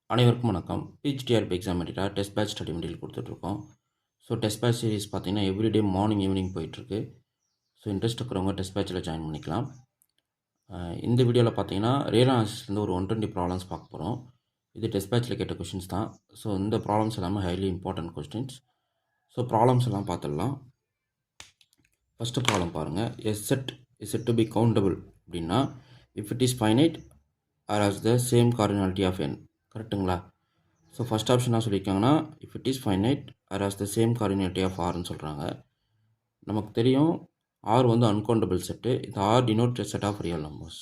அனைவருக்கும் வணக்கம். PGTRB exam editor test batch study material கொடுத்துட்ருக்கோம். ஸோ டெஸ்ட் பேட்ச் சீரிஸ் பார்த்தீங்கன்னா எவ்ரிடே மார்னிங் ஈவினிங் போயிட்டுருக்கு. ஸோ இன்ட்ரெஸ்ட் இருக்கிறவங்க டெஸ்ட் பேட்சில் ஜாயின் பண்ணிக்கலாம். இந்த வீடியோவில் பார்த்தீங்கன்னா ரியல் அனாலிசிஸ்லேருந்து ஒரு 120 ப்ராப்ளம்ஸ் பார்க்க போகிறோம். இது டெஸ்ட் பேட்சில் கேட்ட கொஷின்ஸ் தான். ஸோ இந்த ப்ராப்ளம்ஸ் எல்லாமே highly important questions. So problems எல்லாம் பார்த்துடலாம். ஃபஸ்ட்டு ப்ராப்ளம் பாருங்கள். S set is set to be countable அப்படின்னா if it is finite or as the same cardinality of N. கரெக்டுங்களா? ஸோ ஃபஸ்ட் ஆப்ஷன் என்ன சொல்லியிருக்காங்கன்னா if it is finite or as the same cardinality of ஆர்னு சொல்கிறாங்க. நமக்கு தெரியும் R வந்து uncountable set. இந்த R denote set of real numbers.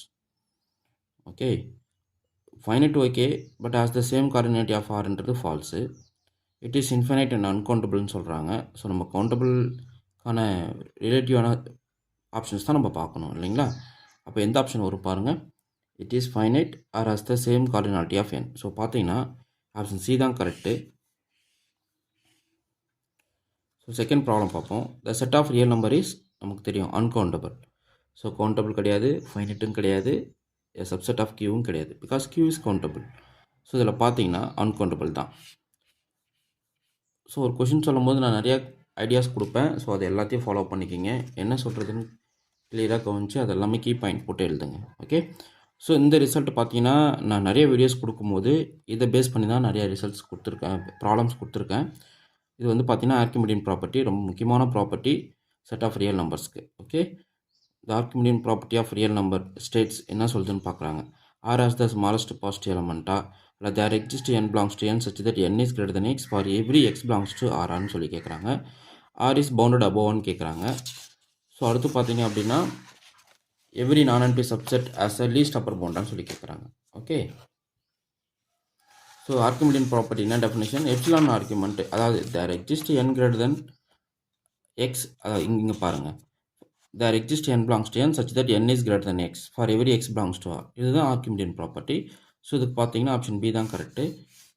Okay, finite okay, but has the same cardinality of ஆர்ன்றது false. It is infinite and அன்கவுண்டபிள்னு சொல்கிறாங்க. So நம்ம கவுண்டபிள்கான ரிலேட்டிவான ஆப்ஷன்ஸ் தான் நம்ம பார்க்கணும் இல்லைங்களா? அப்போ எந்த ஆப்ஷன் வரும் பாருங்கள். It is finite or as the same cardinality of N. So பார்த்தீங்கன்னா ஆப்ஷன் சி தான் கரெக்டு. ஸோ செகண்ட் ப்ராப்ளம் பார்ப்போம். The set of real number is நமக்கு தெரியும் அன்கவுண்டபிள். ஸோ கவுண்டபிள் கிடையாது, ஃபைனைட்டும் கிடையாது, சப்செட் ஆஃப் கியூவும் கிடையாது. Because Q is countable. So இதில் பார்த்தீங்கன்னா அன்கவுண்டபிள் தான். ஸோ ஒரு கொஷின் சொல்லும் போது நான் நிறையா ஐடியாஸ் கொடுப்பேன். ஸோ அதை எல்லாத்தையும் ஃபாலோ பண்ணிக்கிங்க. என்ன சொல்கிறதுன்னு கிளியராக கவனிச்சு அது எல்லாமே கீ பாயிண்ட் போட்டு எழுதுங்க. ஓகே, ஸோ இந்த ரிசல்ட் பார்த்தீங்கன்னா நான் நிறைய வீடியோஸ் கொடுக்கும்போது இதை பேஸ் பண்ணி தான் நிறைய ரிசல்ட்ஸ் கொடுத்துருக்கேன், ப்ராப்ளம்ஸ் கொடுத்துருக்கேன். இது வந்து பார்த்தீங்கன்னா ஆர்க்கிமிடியன் ப்ராப்பர்ட்டி, ரொம்ப முக்கியமான ப்ராப்பர்ட்டி செட் ஆஃப் ரியல் நம்பர்ஸ்க்கு. Okay, the Archimedean property of real number states என்ன சொல்லுதுன்னு பார்க்குறாங்க. R as the smallest positive எலமெண்ட்டா இல்லை there exist N belongs to N such that N is greater than X for every X belongs to ஆர்ஆர்னு சொல்லி கேட்குறாங்க. R is bounded அபோவ்னு கேட்குறாங்க. So அடுத்து பார்த்தீங்க அப்படின்னா every non and B subset has a least upper பவுண்டான்னு சொல்லி கேட்குறாங்க. ஓகே, ஸோ ஆர்க்கிமிடியன் ப்ராப்பர்ட்டி என்ன டெஃபினேஷன்? எப்சிலான் ஆர்குமெண்ட், அதாவது there exist N greater than X. அதாவது இங்கே பாருங்கள், there exist N belongs to N such that N is greater than X for every X belongs to R. இதுதான் Archimedean property. So இதுக்கு பார்த்தீங்கன்னா option B தான் correct.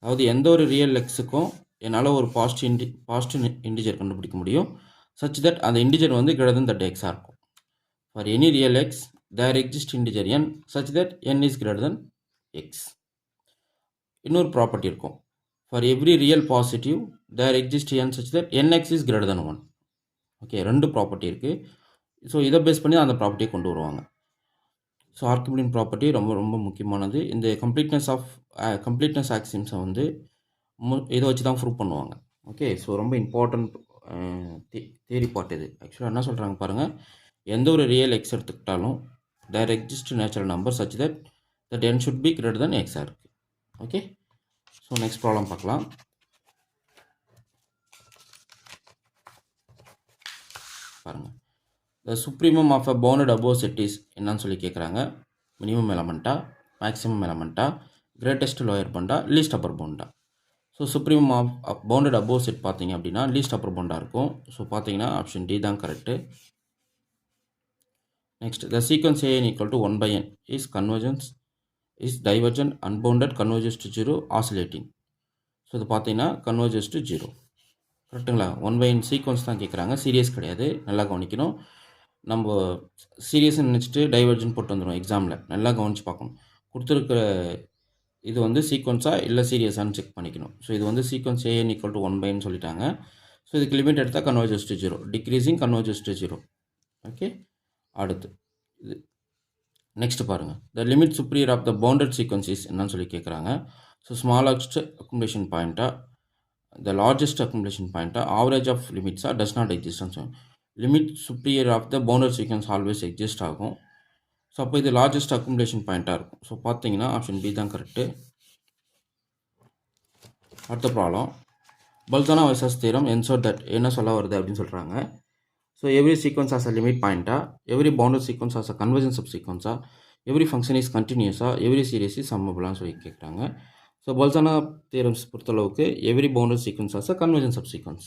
அதாவது எந்த ஒரு ரியல் எக்ஸுக்கும் என்னால் ஒரு பாசிட்டிவ் இண்டிஜர் கண்டுபிடிக்க முடியும் சச் தட் அந்த இண்டிஜர் வந்து கிரேட்டர் தென் தட் எக்ஸாக இருக்கும். For any real x there exist integer n such that N is greater than x. இன்னொரு ப்ராப்பர்ட்டி இருக்கும். For every real positive there exist n such that n x is greater than 1. Okay, ரெண்டு property இருக்குது. So இதை base பண்ணி அந்த ப்ராப்பர்ட்டியை கொண்டு வருவாங்க. ஸோ ஆர்க்கிமிடியன் ப்ராப்பர்ட்டி ரொம்ப ரொம்ப முக்கியமானது. இந்த கம்ப்ளீட்னஸ் ஆக்சிம்ஸை வந்து இதை வச்சு தான் ப்ரூவ் பண்ணுவாங்க. ஓகே, ஸோ ரொம்ப இம்பார்ட்டன்ட் தியரி பார்ட் இது. ஆக்சுவலாக என்ன சொல்கிறாங்க பாருங்கள், எந்த ஒரு ரியல் எக்ஸ் எடுத்துக்கிட்டாலும் there exist natural number such that N should be greater than எக்ஸாக இருக்குது. ஓகே, ஸோ நெக்ஸ்ட் ப்ராப்ளம் பார்க்கலாம். பாருங்கள், the supremum of a bounded above set is என்னன்னு சொல்லி கேட்குறாங்க. மினிமம் எலமெண்ட்டா, மேக்ஸிமம் எலமெண்ட்டா, கிரேட்டஸ்ட் லோயர் பவுண்டா, லீஸ்ட் அப்பர் பவுண்டா? So supremum of bounded above set பார்த்தீங்க அப்படின்னா லீஸ்ட் அப்பர் பவுண்டாக இருக்கும். ஸோ பார்த்தீங்கன்னா ஆப்ஷன் டி தான் correct. Next, the sequence A N equal to 1/n is convergence is divergent unbounded converges to 0 oscillating. So இது பார்த்தீங்கன்னா கன்வர்ஜஸ் டு 0. கரெக்டுங்களா? 1/n சீக்வன்ஸ் தான் கேட்குறாங்க, சீரியஸ் கிடையாது. நல்லா கவனிக்கணும். நம்ம சீரியஸ்ன்னு நினச்சிட்டு டைவர்ஜன் போட்டு வந்துடும் எக்ஸாமில். நல்லா கவனித்து பார்க்கணும். கொடுத்துருக்கிற இது வந்து சீக்வன்ஸாக இல்லை சீரியஸானு செக் பண்ணிக்கணும். ஸோ இது வந்து sequence A N equal to 1/n சொல்லிட்டாங்க. ஸோ இதுக்கு லிமிட் எடுத்தால் converges to 0, decreasing converges to 0. Okay, அடுத்து இது நெக்ஸ்ட் பாருங்கள், the limit superior of the bounded sequences என்னன்னு சொல்லி கேட்குறாங்க. ஸோ ஸ்மாலஸ்ட் அக்குமுலேஷன் பாயிண்ட்டாக, த லார்ஜஸ்ட் அக்குமுலேஷன் பாயிண்ட்டாக, ஆவரேஜ் ஆஃப் லிமிட்ஸாக, டஸ் நாட் எக்ஸிஸ்ட்னு சொல்லணும். Limit superior of the bounded sequence always exist ஆகும். ஸோ அப்போ இது லார்ஜஸ்ட் அக்குமுலேஷன் பாயிண்ட்டாக இருக்கும். ஸோ பார்த்தீங்கன்னா ஆப்ஷன் பி தான் கரெக்டு. அடுத்த problem, Bolzano Weierstrass theorem ensure that என்ன சொல்ல வருது அப்படின்னு சொல்கிறாங்க. So every sequence has a limit பாயிண்ட்டா, every bounded sequence has a convergence சப் சீக்வன்ஸா, எவ்ரி ஃபங்க்ஷன் இஸ் கண்டினியூஸா, எவ்ரி சீரிஸ் இஸ் சம்மபிளான்னு சொல்லி கேட்குறாங்க. ஸோ பல்சானா தியரம்ஸ் பொறுத்தளவுக்கு every bounded sequence has a convergence subsequence.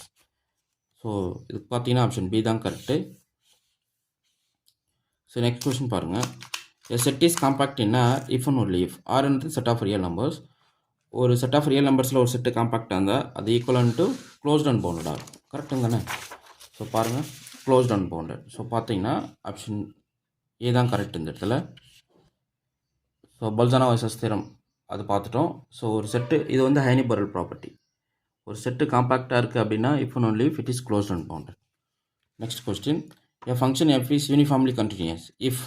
So இதுக்கு பார்த்தீங்கன்னா ஆப்ஷன் பி தான் கரெக்டு. ஸோ நெக்ஸ்ட் கொஸ்டின் பாருங்கள், a set is compact in R if and only if. ஆர்ன்றது set of real numbers. ஒரு set of real நம்பர்ஸில் ஒரு set காம்பாக்டாக இருந்தால் அது ஈக்குவலன் டு க்ளோஸ்ட் அண்ட் பவுண்டடாக இருக்கும். கரெக்டுங்க தானே? ஸோ பாருங்கள், க்ளோஸ்ட் அண்ட் பவுண்டட். ஸோ பார்த்தீங்கன்னா ஆப்ஷன் ஏ தான் கரெக்ட் இந்த இடத்துல. ஸோ பல்சானா-வைசஸ் தியரம் அது பார்த்துட்டோம். ஸோ ஒரு செட்டு இது வந்து ஹைனிபரல் ப்ராப்பர்ட்டி. ஒரு செட்டு காம்பாக்டாக இருக்குது அப்படின்னா if and only if it is closed and bounded. Next question, a function f is uniformly continuous if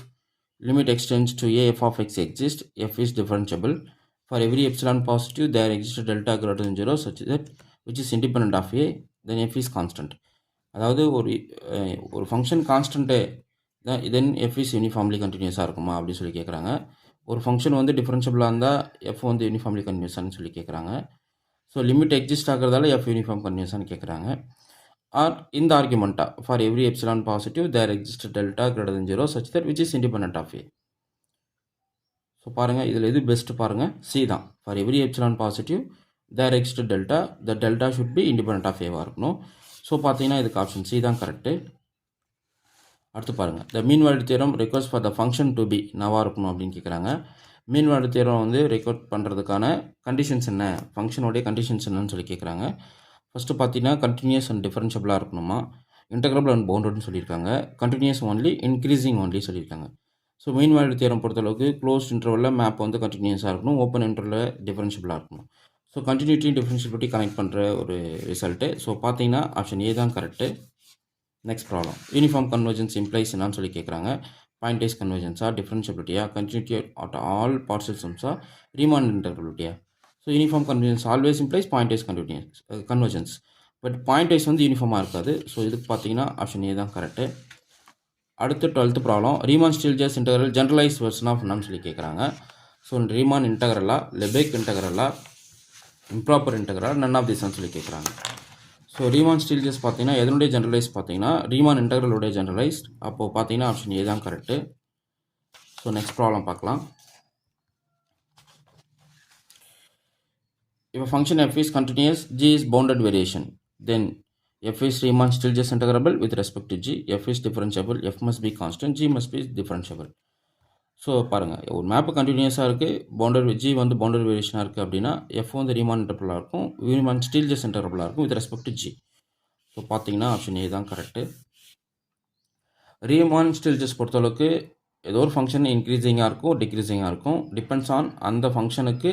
limit extends to a f of x exists, f is differentiable. For every epsilon positive, there exists a delta greater than 0 such that which is independent of a, then f is constant. அதாவது ஒரு function constant தான் தென் F is uniformly கண்டினியூஸாக இருக்குமா அப்படின்னு சொல்லி கேட்குறாங்க. ஒரு function வந்து டிஃபரன்ஷியபிளாக இருந்தால் எஃப் வந்து யூனிஃபார்ம்லி கண்டினியூஸான்னு சொல்லி கேட்குறாங்க. ஸோ லிமிட் எக்ஸிஸ்ட் ஆகிறதால எஃப் யூனிஃபார்ம் கண்டினியூஸான்னு கேட்குறாங்க. ஆர் இந்த ஆர்குமெண்ட்டாக for every epsilon positive there exist delta greater than 0 such that which is independent of A. So பாருங்கள் இதில் எது பெஸ்ட்டு பாருங்கள், சி தான். For every epsilon positive there exist delta, the delta should be independent of ஏவாக இருக்கணும். So பார்த்தீங்கன்னா இதுக்கு option C தான் கரெக்டு. அடுத்து பாருங்கள், the mean value theorem request for the function to be நவாக இருக்கணும் அப்படின்னு கேட்குறாங்க. மீன் வேல்யூ தியரம் வந்து ரெக்வஸ்ட் பண்ணுறதுக்கான கண்டிஷன்ஸ் என்ன, ஃபங்க்ஷனோடைய கண்டிஷன்ஸ் என்னன்னு சொல்லி கேட்குறாங்க. ஃபஸ்ட்டு பார்த்தீங்கன்னா கண்டினியூஸ் அண்ட் டிஃபரன்ஷியபிளாக இருக்கணுமா, இன்டகிரபிள் அண்ட் பவுண்டட்னு சொல்லியிருக்காங்க. கண்டினியூஸ் ஒன்லி, இன்க்ரீசிங் ஒன்லி சொல்லியிருக்காங்க. ஸோ மீன் வேல்யூ தியரம் பொறுத்தளவுக்கு க்ளோஸ் இன்டர்வலில் மேப் வந்து கண்டினியூஸாக இருக்கணும், ஓப்பன் இன்டர்வலில் டிஃபரன்ஷியபிளாக இருக்கணும். ஸோ கண்டினியூட்டி டிஃபரன்ஷியபிலிட்டி கனெக்ட் பண்ணுற ஒரு ரிசல்ட்டு. ஸோ பார்த்தீங்கன்னா ஆப்ஷன் ஏ தான் correct. Next problem, uniform convergence implies என்னன்னு சொல்லி கேட்குறாங்க. பாயிண்ட் வைஸ் கன்வர்ஜென்ஸா, டிஃபரன்ஷியபிலிட்டியா, கண்டினியூட்டி அட் ஆல் பார்சல் சம்ஸா, ரீமான் இன்டர்வலிட்டியா. So uniform convergence always implies pointwise convergence, but pointwise வந்து யூனிஃபார்மாக இருக்காது. ஸோ இதுக்கு பார்த்தீங்கன்னா ஆப்ஷன் ஏ தான் கரெக்டு. அடுத்து 12th problem, Riemann Stieltjes integral generalise version of என்னன்னு சொல்லி கேட்குறாங்க. ஸோ ரீமான் இன்டகரலா, லெபெக் இன்டகரலா, இம்ப்ராப்பர் இன்டகரலா, நன் ஆஃப் திஸ்ன்னு சொல்லி கேட்குறாங்க. ஸோ ரீமான் ஸ்டில்ஜர்ஸ் பார்த்தீங்கன்னா எதனுடைய ஜென்ரலைஸ் பார்த்தீங்கன்னா ரீமான் இன்டகரலுடைய ஜென்ரலைஸ்ட். அப்போது பார்த்தீங்கன்னா ஆப்ஷன் ஏ தான் கரெக்டு. ஸோ நெக்ஸ்ட் ப்ராப்ளம் பார்க்கலாம். If a function f is continuous, g is bounded variation, then f is Riemann-Stieltjes integrable with respect to g. f is differentiable, f must be constant, g must be differentiable. So பாருங்கள், ஒரு map கண்டினியூஸாக இருக்குது, founder G வந்து founder வேரியேஷனாக இருக்குது அப்படின்னா F வந்து Riemann இன்டர்வலாக இருக்கும், Riemann-Stieltjes இன்டர்வலாக இருக்கும் with respect to G. So பார்த்தீங்கன்னா ஆப்ஷன் ஏ தான் கரெக்டு. Riemann-Stieltjes பொறுத்தளவுக்கு ஏதோ ஒரு ஃபங்க்ஷன் இன்க்ரீஸிங்காக இருக்கும், டிக்ரீஸிங்காக இருக்கும், டிபெண்ட்ஸ் ஆன் அந்த ஃபங்க்ஷனுக்கு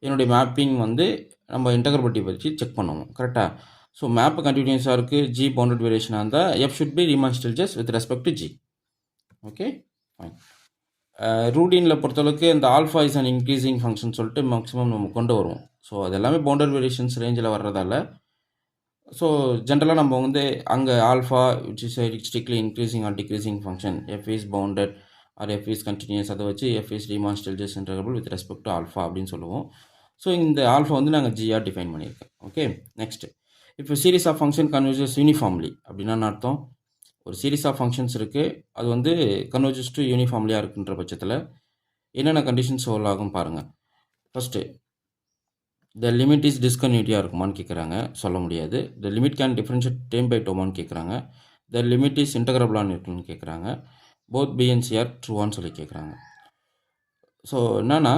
என்னுடைய மேப்பிங் வந்து நம்ம இன்டகிரபிலிட்டி வச்சு செக் பண்ணுவோம், கரெக்டாக. ஸோ மேப்பு கண்டினியூஸாக இருக்குது, ஜி பவுண்டட் வேரியேஷனாக இருந்தால் F should be Riemann-Stieltjes with respect to G. Okay fine. ரூட்டீனில் பொறுத்தளவுக்கு இந்த alpha is and increasing function சொல்லிட்டு மேக்ஸிமம் நம்ம கொண்டு வருவோம். ஸோ அது எல்லாமே பவுண்டட் வேரியேஷன்ஸ் ரேஞ்சில் வர்றதால ஸோ ஜென்ரலாக நம்ம வந்து அங்கே alpha which is strictly increasing or decreasing function, f is bounded or f is continuous, அதை வச்சு f is Riemann-Stieltjes integrable with respect to alpha அப்படின்னு சொல்லுவோம். ஸோ இந்த ஆல்ஃபா வந்து நாங்கள் ஜியாக டிஃபைன் பண்ணியிருக்கோம். ஓகே நெக்ஸ்ட்டு, இப்போ series of function converges uniformly அப்படின்னா அர்த்தம், ஒரு சீரிஸ் ஆஃப் ஃபங்க்ஷன்ஸ் இருக்குது, அது வந்து கன்வர்ஜஸ் டு யூனிஃபார்ம்லியாக இருக்குன்ற பட்சத்தில் என்னென்ன கண்டிஷன்ஸ் சோல்வ் ஆகும் பாருங்கள். ஃபஸ்ட்டு, த லிமிட் இஸ் டிஸ்கன்யூட்டியாக இருக்குமான்னு கேட்குறாங்க, சொல்ல முடியாது. The limit can differentiate term by டோமான்னு கேட்குறாங்க. த லிமிட் இஸ் இன்டகிரபிளான்னு இருக்குன்னு கேட்குறாங்க. Both B and C are ட்ரூவான்னு சொல்லி கேட்குறாங்க. ஸோ என்னென்னா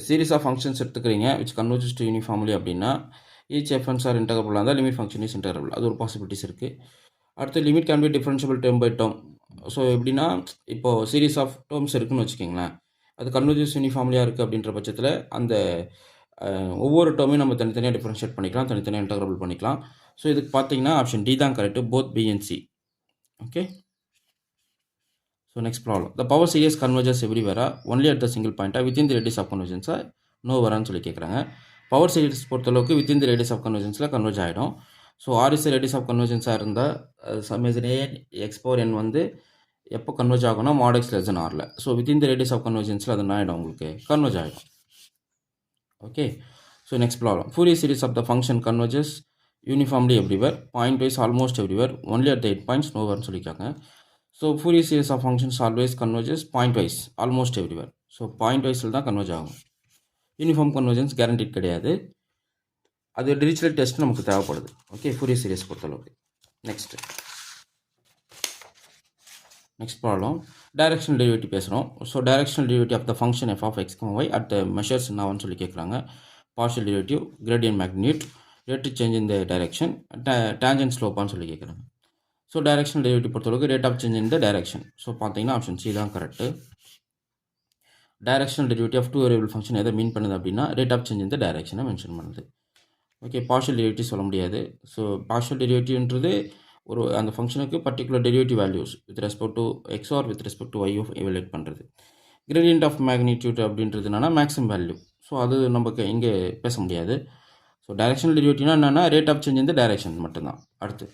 சீரிஸ் ஆஃப் ஃபங்க்ஷன்ஸ் எடுத்துக்கிறீங்க விச் கன்வர்ஜஸ் டு யூனிஃபார்ம்லி அப்படின்னா ஈச் எஃப்என்ஸ் ஆர் இன்டகிரபிளாக இருந்தால் லிமிட் ஃபங்க்ஷன் இஸ் இன்டகிரபிள், அது ஒரு பாசிபிலிட்டிஸ் இருக்குது. அடுத்து limit can be differentiable term by term. So எப்படின்னா இப்போது சீரிஸ் ஆஃப் டேர்ம்ஸ் இருக்குன்னு வச்சுக்கிங்களேன், அது கன்வர்ஜஸ் யூனிஃபார்ம்லியாக இருக்குது அப்படின்ற பட்சத்தில் அந்த ஒவ்வொரு டேர்மையும் நம்ம தனித்தனியாக டிஃபரன்ஷியேட் பண்ணிக்கலாம், தனித்தனியாக இன்டகிரபிள் பண்ணிக்கலாம். ஸோ இதுக்கு பார்த்தீங்கன்னா ஆப்ஷன் டி தான் correct, both B and C. Okay. So next problem, the power series converges எவ்ரிவேரா ஒன்லி அட் த சிங்கிள் பாயிண்ட்டாக வித்தின் தி ரேடியஸ் ஆஃப் கன்வர்ஜன்ஸாக நோ வரான்னு சொல்லி கேட்குறாங்க. பவர் சீரிஸ் பொறுத்தளவுக்கு வித்தின் தி ரேடியஸ் ஆஃப் கன்வர்ஜன்ஸில் கன்வர்ஜ் ஆகிடும். So R is radius of கன்வர்ஜன்ஸாக இருந்தால் summation a x power n வந்து எப்போ கன்வர்ஜ் ஆகும்னா mod x less than ஆரில். So within the radius of கன்வர்ஜன்ஸில் அது என்ன ஆகிடும், உங்களுக்கு கன்வர்ஜ் ஆகிடும். Okay. So next problem, Fourier series of the function converges uniformly everywhere, pointwise almost everywhere, only at the 8 points நோவர்னு சொல்லியிருக்காங்க. So Fourier series of functions always converges pointwise almost everywhere. So பாயிண்ட் வைஸில் தான் converge ஆகும், uniform convergence guaranteed கிடையாது. அது Dirichlet test நமக்கு தேவைப்படுது. ஓகே, ஃபோரியர் சீரிஸ் பொறுத்தளவுக்கு. நெக்ஸ்ட் ப்ராப்ளம், டைரக்ஷனல் டெரிவேட்டிவ் பேசுகிறோம். So directional derivative of the function f of x y at the measures என்னவான்னு சொல்லி கேட்குறாங்க. Partial derivative, gradient magnitude, rate change in the direction, tangent ஸ்லோப்பான்னு சொல்லி கேட்குறாங்க. ஸோ டைரக்ஷனல் டெரிவேட்டிவ் பொறுத்தளவுக்கு rate of change in the direction. So பார்த்தீங்கன்னா option C தான் correct. Directional derivative of two variable function எதை மீன் பண்ணுது அப்படின்னா ரேட் ஆஃப் சேஞ்ச் இந்த டைரக்ஷனை மென்ஷன் பண்ணுது. ஓகே, பார்ஷியல் டெரிவேட்டிவ் சொல்ல முடியாது. ஸோ பார்ஷியல் டெரிவேட்டிவ்ன்றது ஒரு அந்த ஃபங்க்ஷனுக்கு particular derivative values with respect to x or with respect to y evaluate பண்ணுறது. கிரேடியன்ட் ஆஃப் மேக்னிடியூட் அப்படின்றது என்னன்னா மேக்ஸிமம் வேல்யூ. ஸோ அது நமக்கு இங்கே பேச முடியாது. ஸோ டைரக்ஷனல் டெரிவேட்டிவ்னா என்னென்னா ரேட் ஆஃப் சேஞ்ச் இந்த டைரக்ஷன் மட்டும்தான். அடுத்து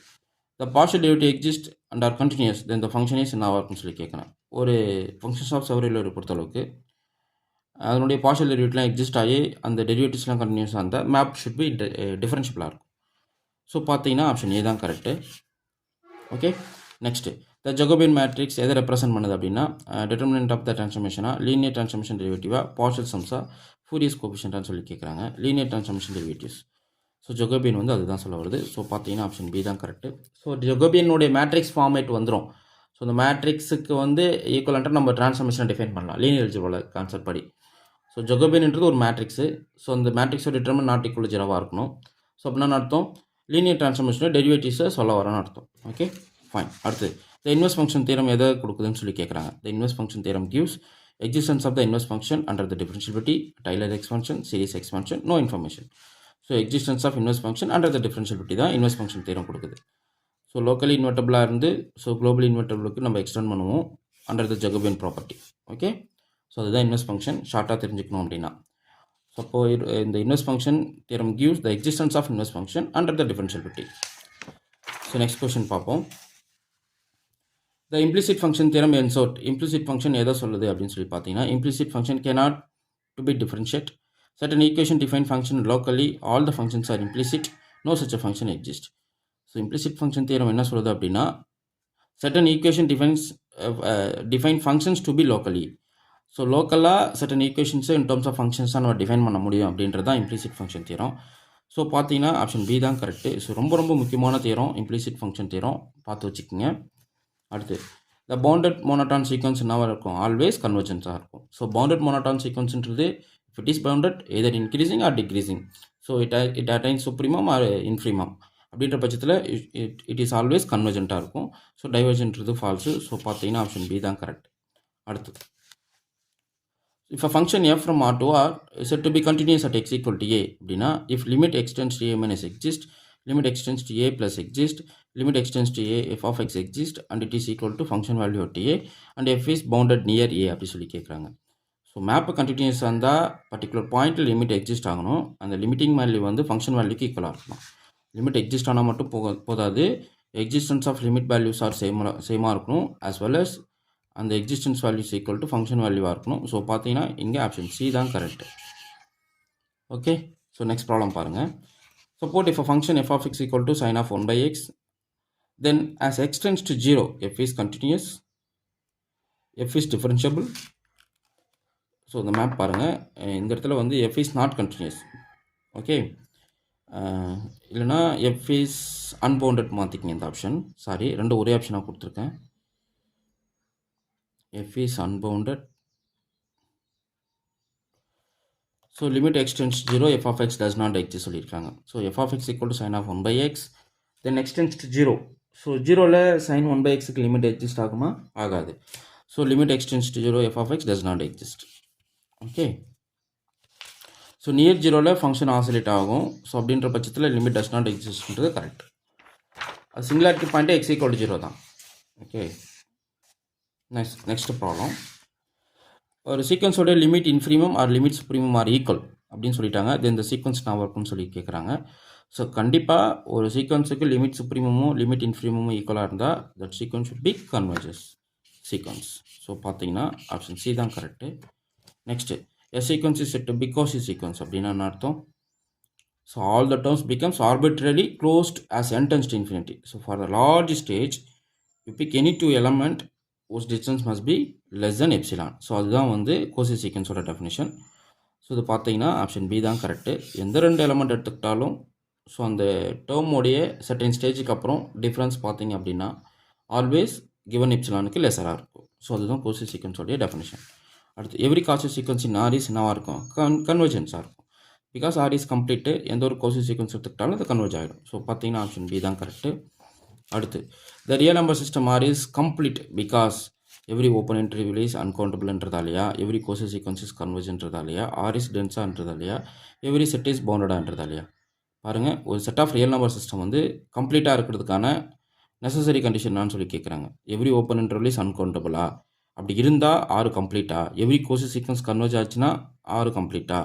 the partial derivative exist and are continuous then the function is என்னவா இருக்குன்னு சொல்லி கேட்குறேன். ஒரு ஃபங்க்ஷன்ஸ் ஆஃப் செவரல் பொறுத்தளவுக்கு அதனுடைய பார்ஷியல் டெரிவேட்டிவ்லாம் எக்ஸிஸ்ட் ஆகி அந்த டெரிவேட்டிவ்ஸ்லாம் கண்டினியூஸாக அந்த மேப் ஷுட் பி டிஃபரன்ஷியபிளாக இருக்கும். ஸோ பார்த்தீங்கன்னா ஆப்ஷன் ஏ தான் correct. Okay, next the Jacobian matrix எதை ரெப்ரசென்ட் பண்ணுது அப்படின்னா டிட்டர்மினன்ட் ஆஃப் த ட்ரான்ஸ்ஃபர்மேஷனாக லீனியர் ட்ரான்ஸ்ஃபர்மேஷன் டெரிவேட்டிவாக பார்ஷியல் சம்ஸாக ஃபூரியஸ் கோஎஃபிஷியன்ட்னு சொல்லி கேட்குறாங்க. Linear transformation derivatives. So Jacobian வந்து அதுதான் சொல்ல வருது. ஸோ பார்த்தீங்கன்னா ஆப்ஷன் பி தான் கரெக்டு. ஸோ ஜகோபியனுடைய மேட்ரிக்ஸ் ஃபார்மேட் வந்துடும். ஸோ இந்த மேட்ரிக்ஸுக்கு வந்து ஈக்குவலண்ட்டாக நம்ம ட்ரான்ஸ்ஃபர்மேஷனை டிஃபைன் பண்ணலாம் லீனியர் அல்ஜிப்ரா கான்செப்ட் படி. ஸோ ஜகோபியன்ன்றது ஒரு மேட்ரிக்ஸு. ஸோ அந்த மேட்ரிக்ஸோட டிட்டர்மினன்ட் நாட் ஈக்குவல் ஜீரோவாக இருக்கணும். ஸோ அப்படின்னா அர்த்தம் லீனியர் ட்ரான்ஸ்ஃபர்மேஷனில் டெரிவேட்டிவ்ஸை சொல்ல வரணும்னு அர்த்தம். Okay, fine. அடுத்து த இன்வெர்ஸ் ஃபங்க்ஷன் தியரம் எதை கொடுக்குதுன்னு சொல்லி கேட்குறாங்க. The inverse function theorem gives existence of the inverse function under the differentiability, Taylor expansion, series expansion, no information. So existence of inverse function under the differentiability தான் inverse function theorem கொடுக்குது. So locally இன்வெர்ட்டபிளாக இருந்து so globally இன்வெர்ட்டபிளுக்கு நம்ம extend பண்ணுவோம் under the Jacobian property. Okay, so அதுதான் inverse function. ஷார்ட்டாக தெரிஞ்சுக்கணும் அப்படின்னா அப்போ இந்த inverse function theorem gives the existence of inverse function under the differentiability. So next question பார்ப்போம். The implicit function theorem ensured. Implicit function எதை சொல்லுது அப்படின்னு சொல்லி பார்த்தீங்கன்னா implicit function cannot to be differentiate. Certain equation define function locally, all the functions are implicit, no such a function exists. So implicit function theorem என்ன சொல்லுது அப்படின்னா certain equation define functions to be locally. So லோக்கலாக certain ஈக்குவேஷன்ஸை in terms of ஃபங்க்ஷன்ஸாக நம்ம define பண்ண முடியும் அப்படின்றது தான் இம்ப்ளிசிட் ஃபங்க்ஷன் தியரம். ஸோ பார்த்தீங்கன்னா ஆப்ஷன் பி தான் கரெக்டு. ஸோ ரொம்ப ரொம்ப முக்கியமான தியரம் இம்ப்ளிசிட் ஃபங்க்ஷன் தியரம், பார்த்து வச்சுக்கோங்க. அடுத்து த பவுண்டட் மோனோட்டான் சீக்வன்ஸ் என்னவாக இருக்கும்? ஆல்வேஸ் கன்வர்ஜென்ஸாக இருக்கும். ஸோ பவுண்டட் மோனோட்டான் சீக்வன்ஸ்ன்றது if it is bounded either increasing or decreasing. So it attains supremum or infimum. அப்படின்ற பட்சத்தில் இட் இஸ் ஆல்வேஸ் கன்வர்ஜென்ட்டாக இருக்கும். ஸோ டைவர்ஜென்ட்றது ஃபால்ஸு. ஸோ பார்த்தீங்கன்னா ஆப்ஷன் பி தான் கரெக்ட். அடுத்து if a function f from R to R is said to be continuous at x equal to a அப்படின்னா if limit extends to a minus exist, limit extends to a plus exist, limit extends to a f of x exist and it is equal to function value at a and f is bounded near a அப்படி சொல்லி கேட்குறாங்க. So map கண்டினியூஸாக இருந்தால் particular பாயிண்ட்டில் limit exist ஆகணும். அந்த limiting value வந்து function வேல்யூக்கு ஈக்குவலாக இருக்கணும். லிமிட் எக்ஸிஸ்ட் ஆனால் மட்டும் போதாது, existence of limit values are சேமாக இருக்கணும் ஆஸ் வெல் அஸ் அந்த existence values equal to function வேல்யூவாக இருக்கணும். ஸோ பார்த்தீங்கன்னா இங்கே ஆப்ஷன் சி தான் correct. Okay, so next problem பாருங்கள். சப்போர்ட் இஃப் அ ஃபங்க்ஷன் f of x equal to sin of 1 by x, then as x tends to 0, f is continuous, f is differentiable. So இந்த map பாருங்கள். இந்த இடத்துல வந்து f is not continuous. Okay, இல்லைனா f is unbounded மாற்றிக்கிங்க இந்த option. Sorry, ரெண்டு ஒரே ஆப்ஷனாக கொடுத்துருக்கேன். f is unbounded. So limit x tends to 0, f of x does not exist சொல்லியிருக்காங்க. So f of x equal to sin of 1 by x, then x tends to 0. So 0ல sin 1 by xக்கு limit exist ஆகுமா? ஆகாது. So limit x tends to 0, f of x does not exist. Okay, so near 0ல function oscillate ஆகும். So அப்படின்ற பட்சத்தில் limit does not எக்ஸிஸ்ட்ன்றது correct. அது singularity point x equal to 0 தான். Okay, next problem. ஒரு சீக்வன்ஸோட limit infimum or limit supremum are equal அப்படின்னு சொல்லிட்டாங்க. தென் இந்த சீக்வன்ஸ் நான் இருக்குன்னு சொல்லி கேட்குறாங்க. ஸோ கண்டிப்பாக ஒரு சீக்வன்ஸுக்கு லிமிட் சுப்ரீமமும் லிமிட் இன்ஃப்ரீமமும் ஈக்குவலாக இருந்தால் that sequence should be converges sequence. So பார்த்தீங்கன்னா ஆப்ஷன் சி தான் correct. Next a sequence is set to be Cauchy sequence அப்படின்னா என்ன அர்த்தம்? So all the terms becomes arbitrary closed as n tends to infinity. So for the large stage you pick any two element whose distance must be less than epsilon. So அதுதான் வந்து Kosi சீக்வன்ஸோட definition. So இது பார்த்தீங்கன்னா option B தான் correct. எந்த ரெண்டு element எடுத்துக்கிட்டாலும் so அந்த டேர்மோடைய certain ஸ்டேஜுக்கு அப்புறம் டிஃப்ரென்ஸ் பார்த்தீங்க அப்படின்னா ஆல்வேஸ் கிவன் எப்சிலானுக்கு லெஸராக இருக்கும். ஸோ அதுதான் கோசி சீக்வன்ஸோடைய டெஃபினிஷன். அடுத்து every Cauchy sequence in R is என்னவாக இருக்கும்? கன்வர்ஜென்ஸாக இருக்கும். பிகாஸ் ஆர் இஸ் கம்ப்ளீட்டு, எந்த ஒரு கோசி சீக்வன்ஸ் எடுத்துக்கிட்டாலும் அது கன்வர்ஜ் ஆகிடும். ஸோ பார்த்தீங்கன்னா ஆப்ஷன் பி தான் கரெக்டு. அடுத்து the real number system R is complete because every open interval is அன்கவுண்டபிள்ன்றதாலையா, எவ்ரி கோர்ஸ் சீக்வன்ஸ் இஸ் கன்வர்ஜ்ன்றதாலையா, ஆர் இஸ் டென்ஸான்றதாலையா, எவ்ரி செட் இஸ் பவுண்டடான்றதாலையா. பாருங்கள், ஒரு set of real number system வந்து கம்ப்ளீட்டாக இருக்கிறதுக்கான நெசசரி கண்டிஷன்னான்னு சொல்லி கேட்குறாங்க. எவ்ரி ஓப்பன் இன்டர்வல் இஸ் அன்கவுண்டபிளா, அப்படி இருந்தால் ஆறு கம்ப்ளீட்டா, எவ்ரி கோர்ஸ் சீக்வன்ஸ் கன்வர்ஜ் ஆச்சுன்னா ஆறு கம்ப்ளீட்டா,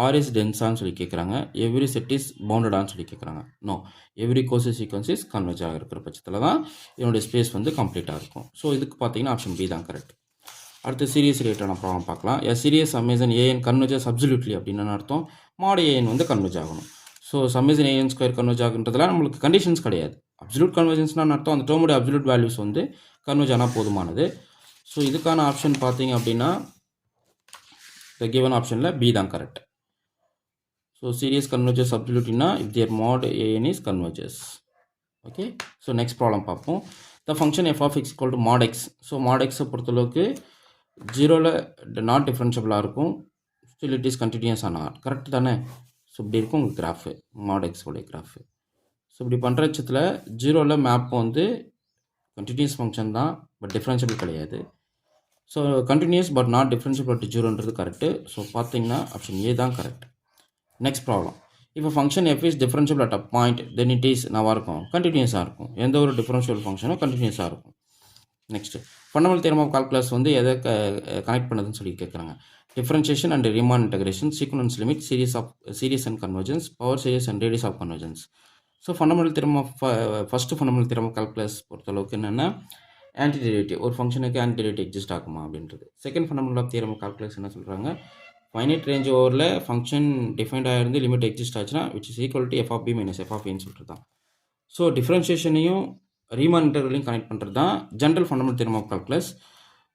ஆர் இஸ் டென்ஸான்னு சொல்லி கேட்குறாங்க, எவ்ரி செட் இஸ் பவுண்டடான்னு சொல்லி கேட்குறாங்க. No, every course sequence is converge ஆக இருக்கிற பட்சத்தில் தான் என்னுடைய ஸ்பேஸ் வந்து கம்ப்ளீட்டாக இருக்கும். ஸோ இதுக்கு பார்த்தீங்கன்னா ஆப்ஷன் பி தான் கரெக்ட். அடுத்து சீரியஸ் ரிலேட்டடான ப்ராப்ளம் பார்க்கலாம். A series summation a n converges absolutely அப்படின்னு அர்த்தம், மாட் ஏஎன் வந்து கன்வர்ஜ் ஆகணும். So summation a n square converge ஆகுன்றதுலாம் நம்மளுக்கு கண்டிஷன்ஸ் கிடையாது. அப்சல்யூட் கன்வர்ஜன்ஸ்னால் அர்த்தம் அந்த டேர்முடைய அப்சல்யூட் வேல்யூஸ் வந்து கன்வர்ஜ் ஆனால் போதுமானது. ஸோ இதுக்கான ஆப்ஷன் பார்த்தீங்க அப்படின்னா த கிவன் ஆப்ஷனில் பி தான் கரெக்ட். ஸோ சீரியஸ் கன்வர்ஜஸ் அப்சல்யூட்னா if their mod a n is converges. Okay, so next problem பார்ப்போம். The function f of x equal to mod x. So mod எக்ஸை பொறுத்தளவுக்கு ஜீரோவில் நாட் டிஃப்ரென்ஷியபிளாக இருக்கும், ஸ்டில் இட் இஸ் கண்டினியூஸ் ஆனால் correct தானே. So இப்படி இருக்கும் உங்களுக்கு கிராஃபு, மாட் எக்ஸோடைய கிராஃபு. ஸோ இப்படி பண்ணுற பட்சத்தில் ஜீரோவில் மேப் வந்து கண்டினியூஸ் ஃபங்க்ஷன் தான், பட் டிஃப்ரென்ஷியபிள் கிடையாது. So continuous but not differentiable to ஜீரோன்றது கரெக்டு. ஸோ பார்த்தீங்கன்னா ஆப்ஷன் ஏ தான் கரெக்ட். Next problem. இப்போ function f is differentiable at a point then it is நவா இருக்கும், கண்டினியூஸாக இருக்கும். எந்த ஒரு டிஃப்ரென்ஷியல் ஃபங்க்ஷனும் கண்டினியூஸாக இருக்கும். Next fundamental theorem of calculus வந்து எதை கனெக்ட் பண்ணுதுன்னு சொல்லி கேட்குறாங்க. Differentiation and Riemann integration, sequence limit, series and convergence, power series and radius of convergence. So fundamental theorem of first fundamental theorem of calculus பொறுத்தளவுக்கு என்னென்னா ஆன்டி டெரிவேட்டிவ், ஒரு ஃபங்க்ஷனுக்கு anti derivative exist ஆகுமா அப்படின்றது. Second fundamental of theorem of calculus என்ன சொல்கிறாங்க, finite range ஓவரில் function defined ஆகிருந்து லிமிட் எக்ஸிஸ்ட் ஆச்சுன்னா which is equal to f of b minus f of ஏன்னு சொல்லிட்டு தான். ஸோ டிஃப்ரென்ஷியேஷனையும் ரீமான் இன்டர்வலையும் கனெக்ட் பண்ணுறது தான் general fundamental theorem of calculus.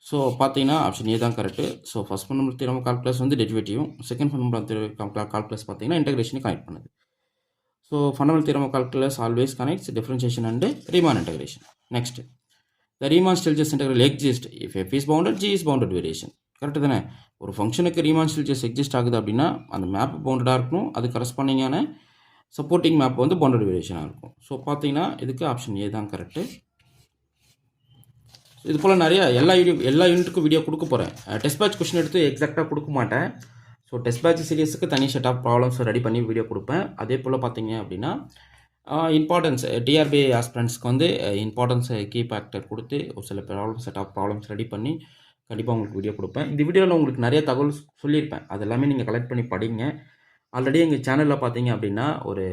So பார்த்தீங்கன்னா ஆப்ஷன் ஏ தான் correct. So first fundamental theorem of calculus வந்து டெரிவேட்டிவும், செகண்ட் ஃபண்டமெண்டல் தியரம் கால்குலஸ் பார்த்தீங்கன்னா இன்டகிரேஷனை கனெக்ட் பண்ணுது. So fundamental theorem of calculus always connects differentiation and Riemann integration. Next, the Riemann Stieltjes integral exist if f is bounded g is bounded variation. Correct தானே. ஒரு ஃபங்க்ஷனுக்கு Riemann ஸ்டில்ஜஸ் exist ஆகுது அப்படின்னா அந்த map பவுண்டடாக இருக்கணும், அது கரஸ்பாண்டிங்கான சப்போர்ட்டிங் மேப் வந்து bounded வேரியேஷனாக இருக்கும். ஸோ பார்த்தீங்கன்னா இதுக்கு ஆப்ஷன் ஏ தான் கரெக்டு. இது போல் நிறைய எல்லா யூனிட்டுக்கும் வீடியோ கொடுக்க போகிறேன். டெஸ்ட் பேட்ச் கொஸ்டின் எடுத்து எக்ஸாக்டாக கொடுக்க மாட்டேன். ஸோ டெஸ்ட் பேட்ச் சீரியஸுக்கு தனி செட் ஆஃப் ப்ராப்ளம்ஸ் ரெடி பண்ணி வீடியோ கொடுப்பேன். அதே போல் பார்த்தீங்க அப்படின்னா இம்பார்ட்டன்ஸ் டிஆர்பி ஆஸ்பிரண்ட்ஸ்க்கு வந்து இம்பார்ட்டன்ஸ் கீ ஃபேக்டர் கொடுத்து ஒரு சில problem set of problems ready பண்ணி கண்டிப்பாக உங்களுக்கு வீடியோ கொடுப்பேன். இந்த வீடியோவில் உங்களுக்கு நிறைய தகவல் சொல்லியிருப்பேன், அது எல்லாமே நீங்கள் கலெக்ட் பண்ணி படிங்க. ஆல்ரெடி எங்கள் சேனலில் பார்த்தீங்க அப்படின்னா ஒரு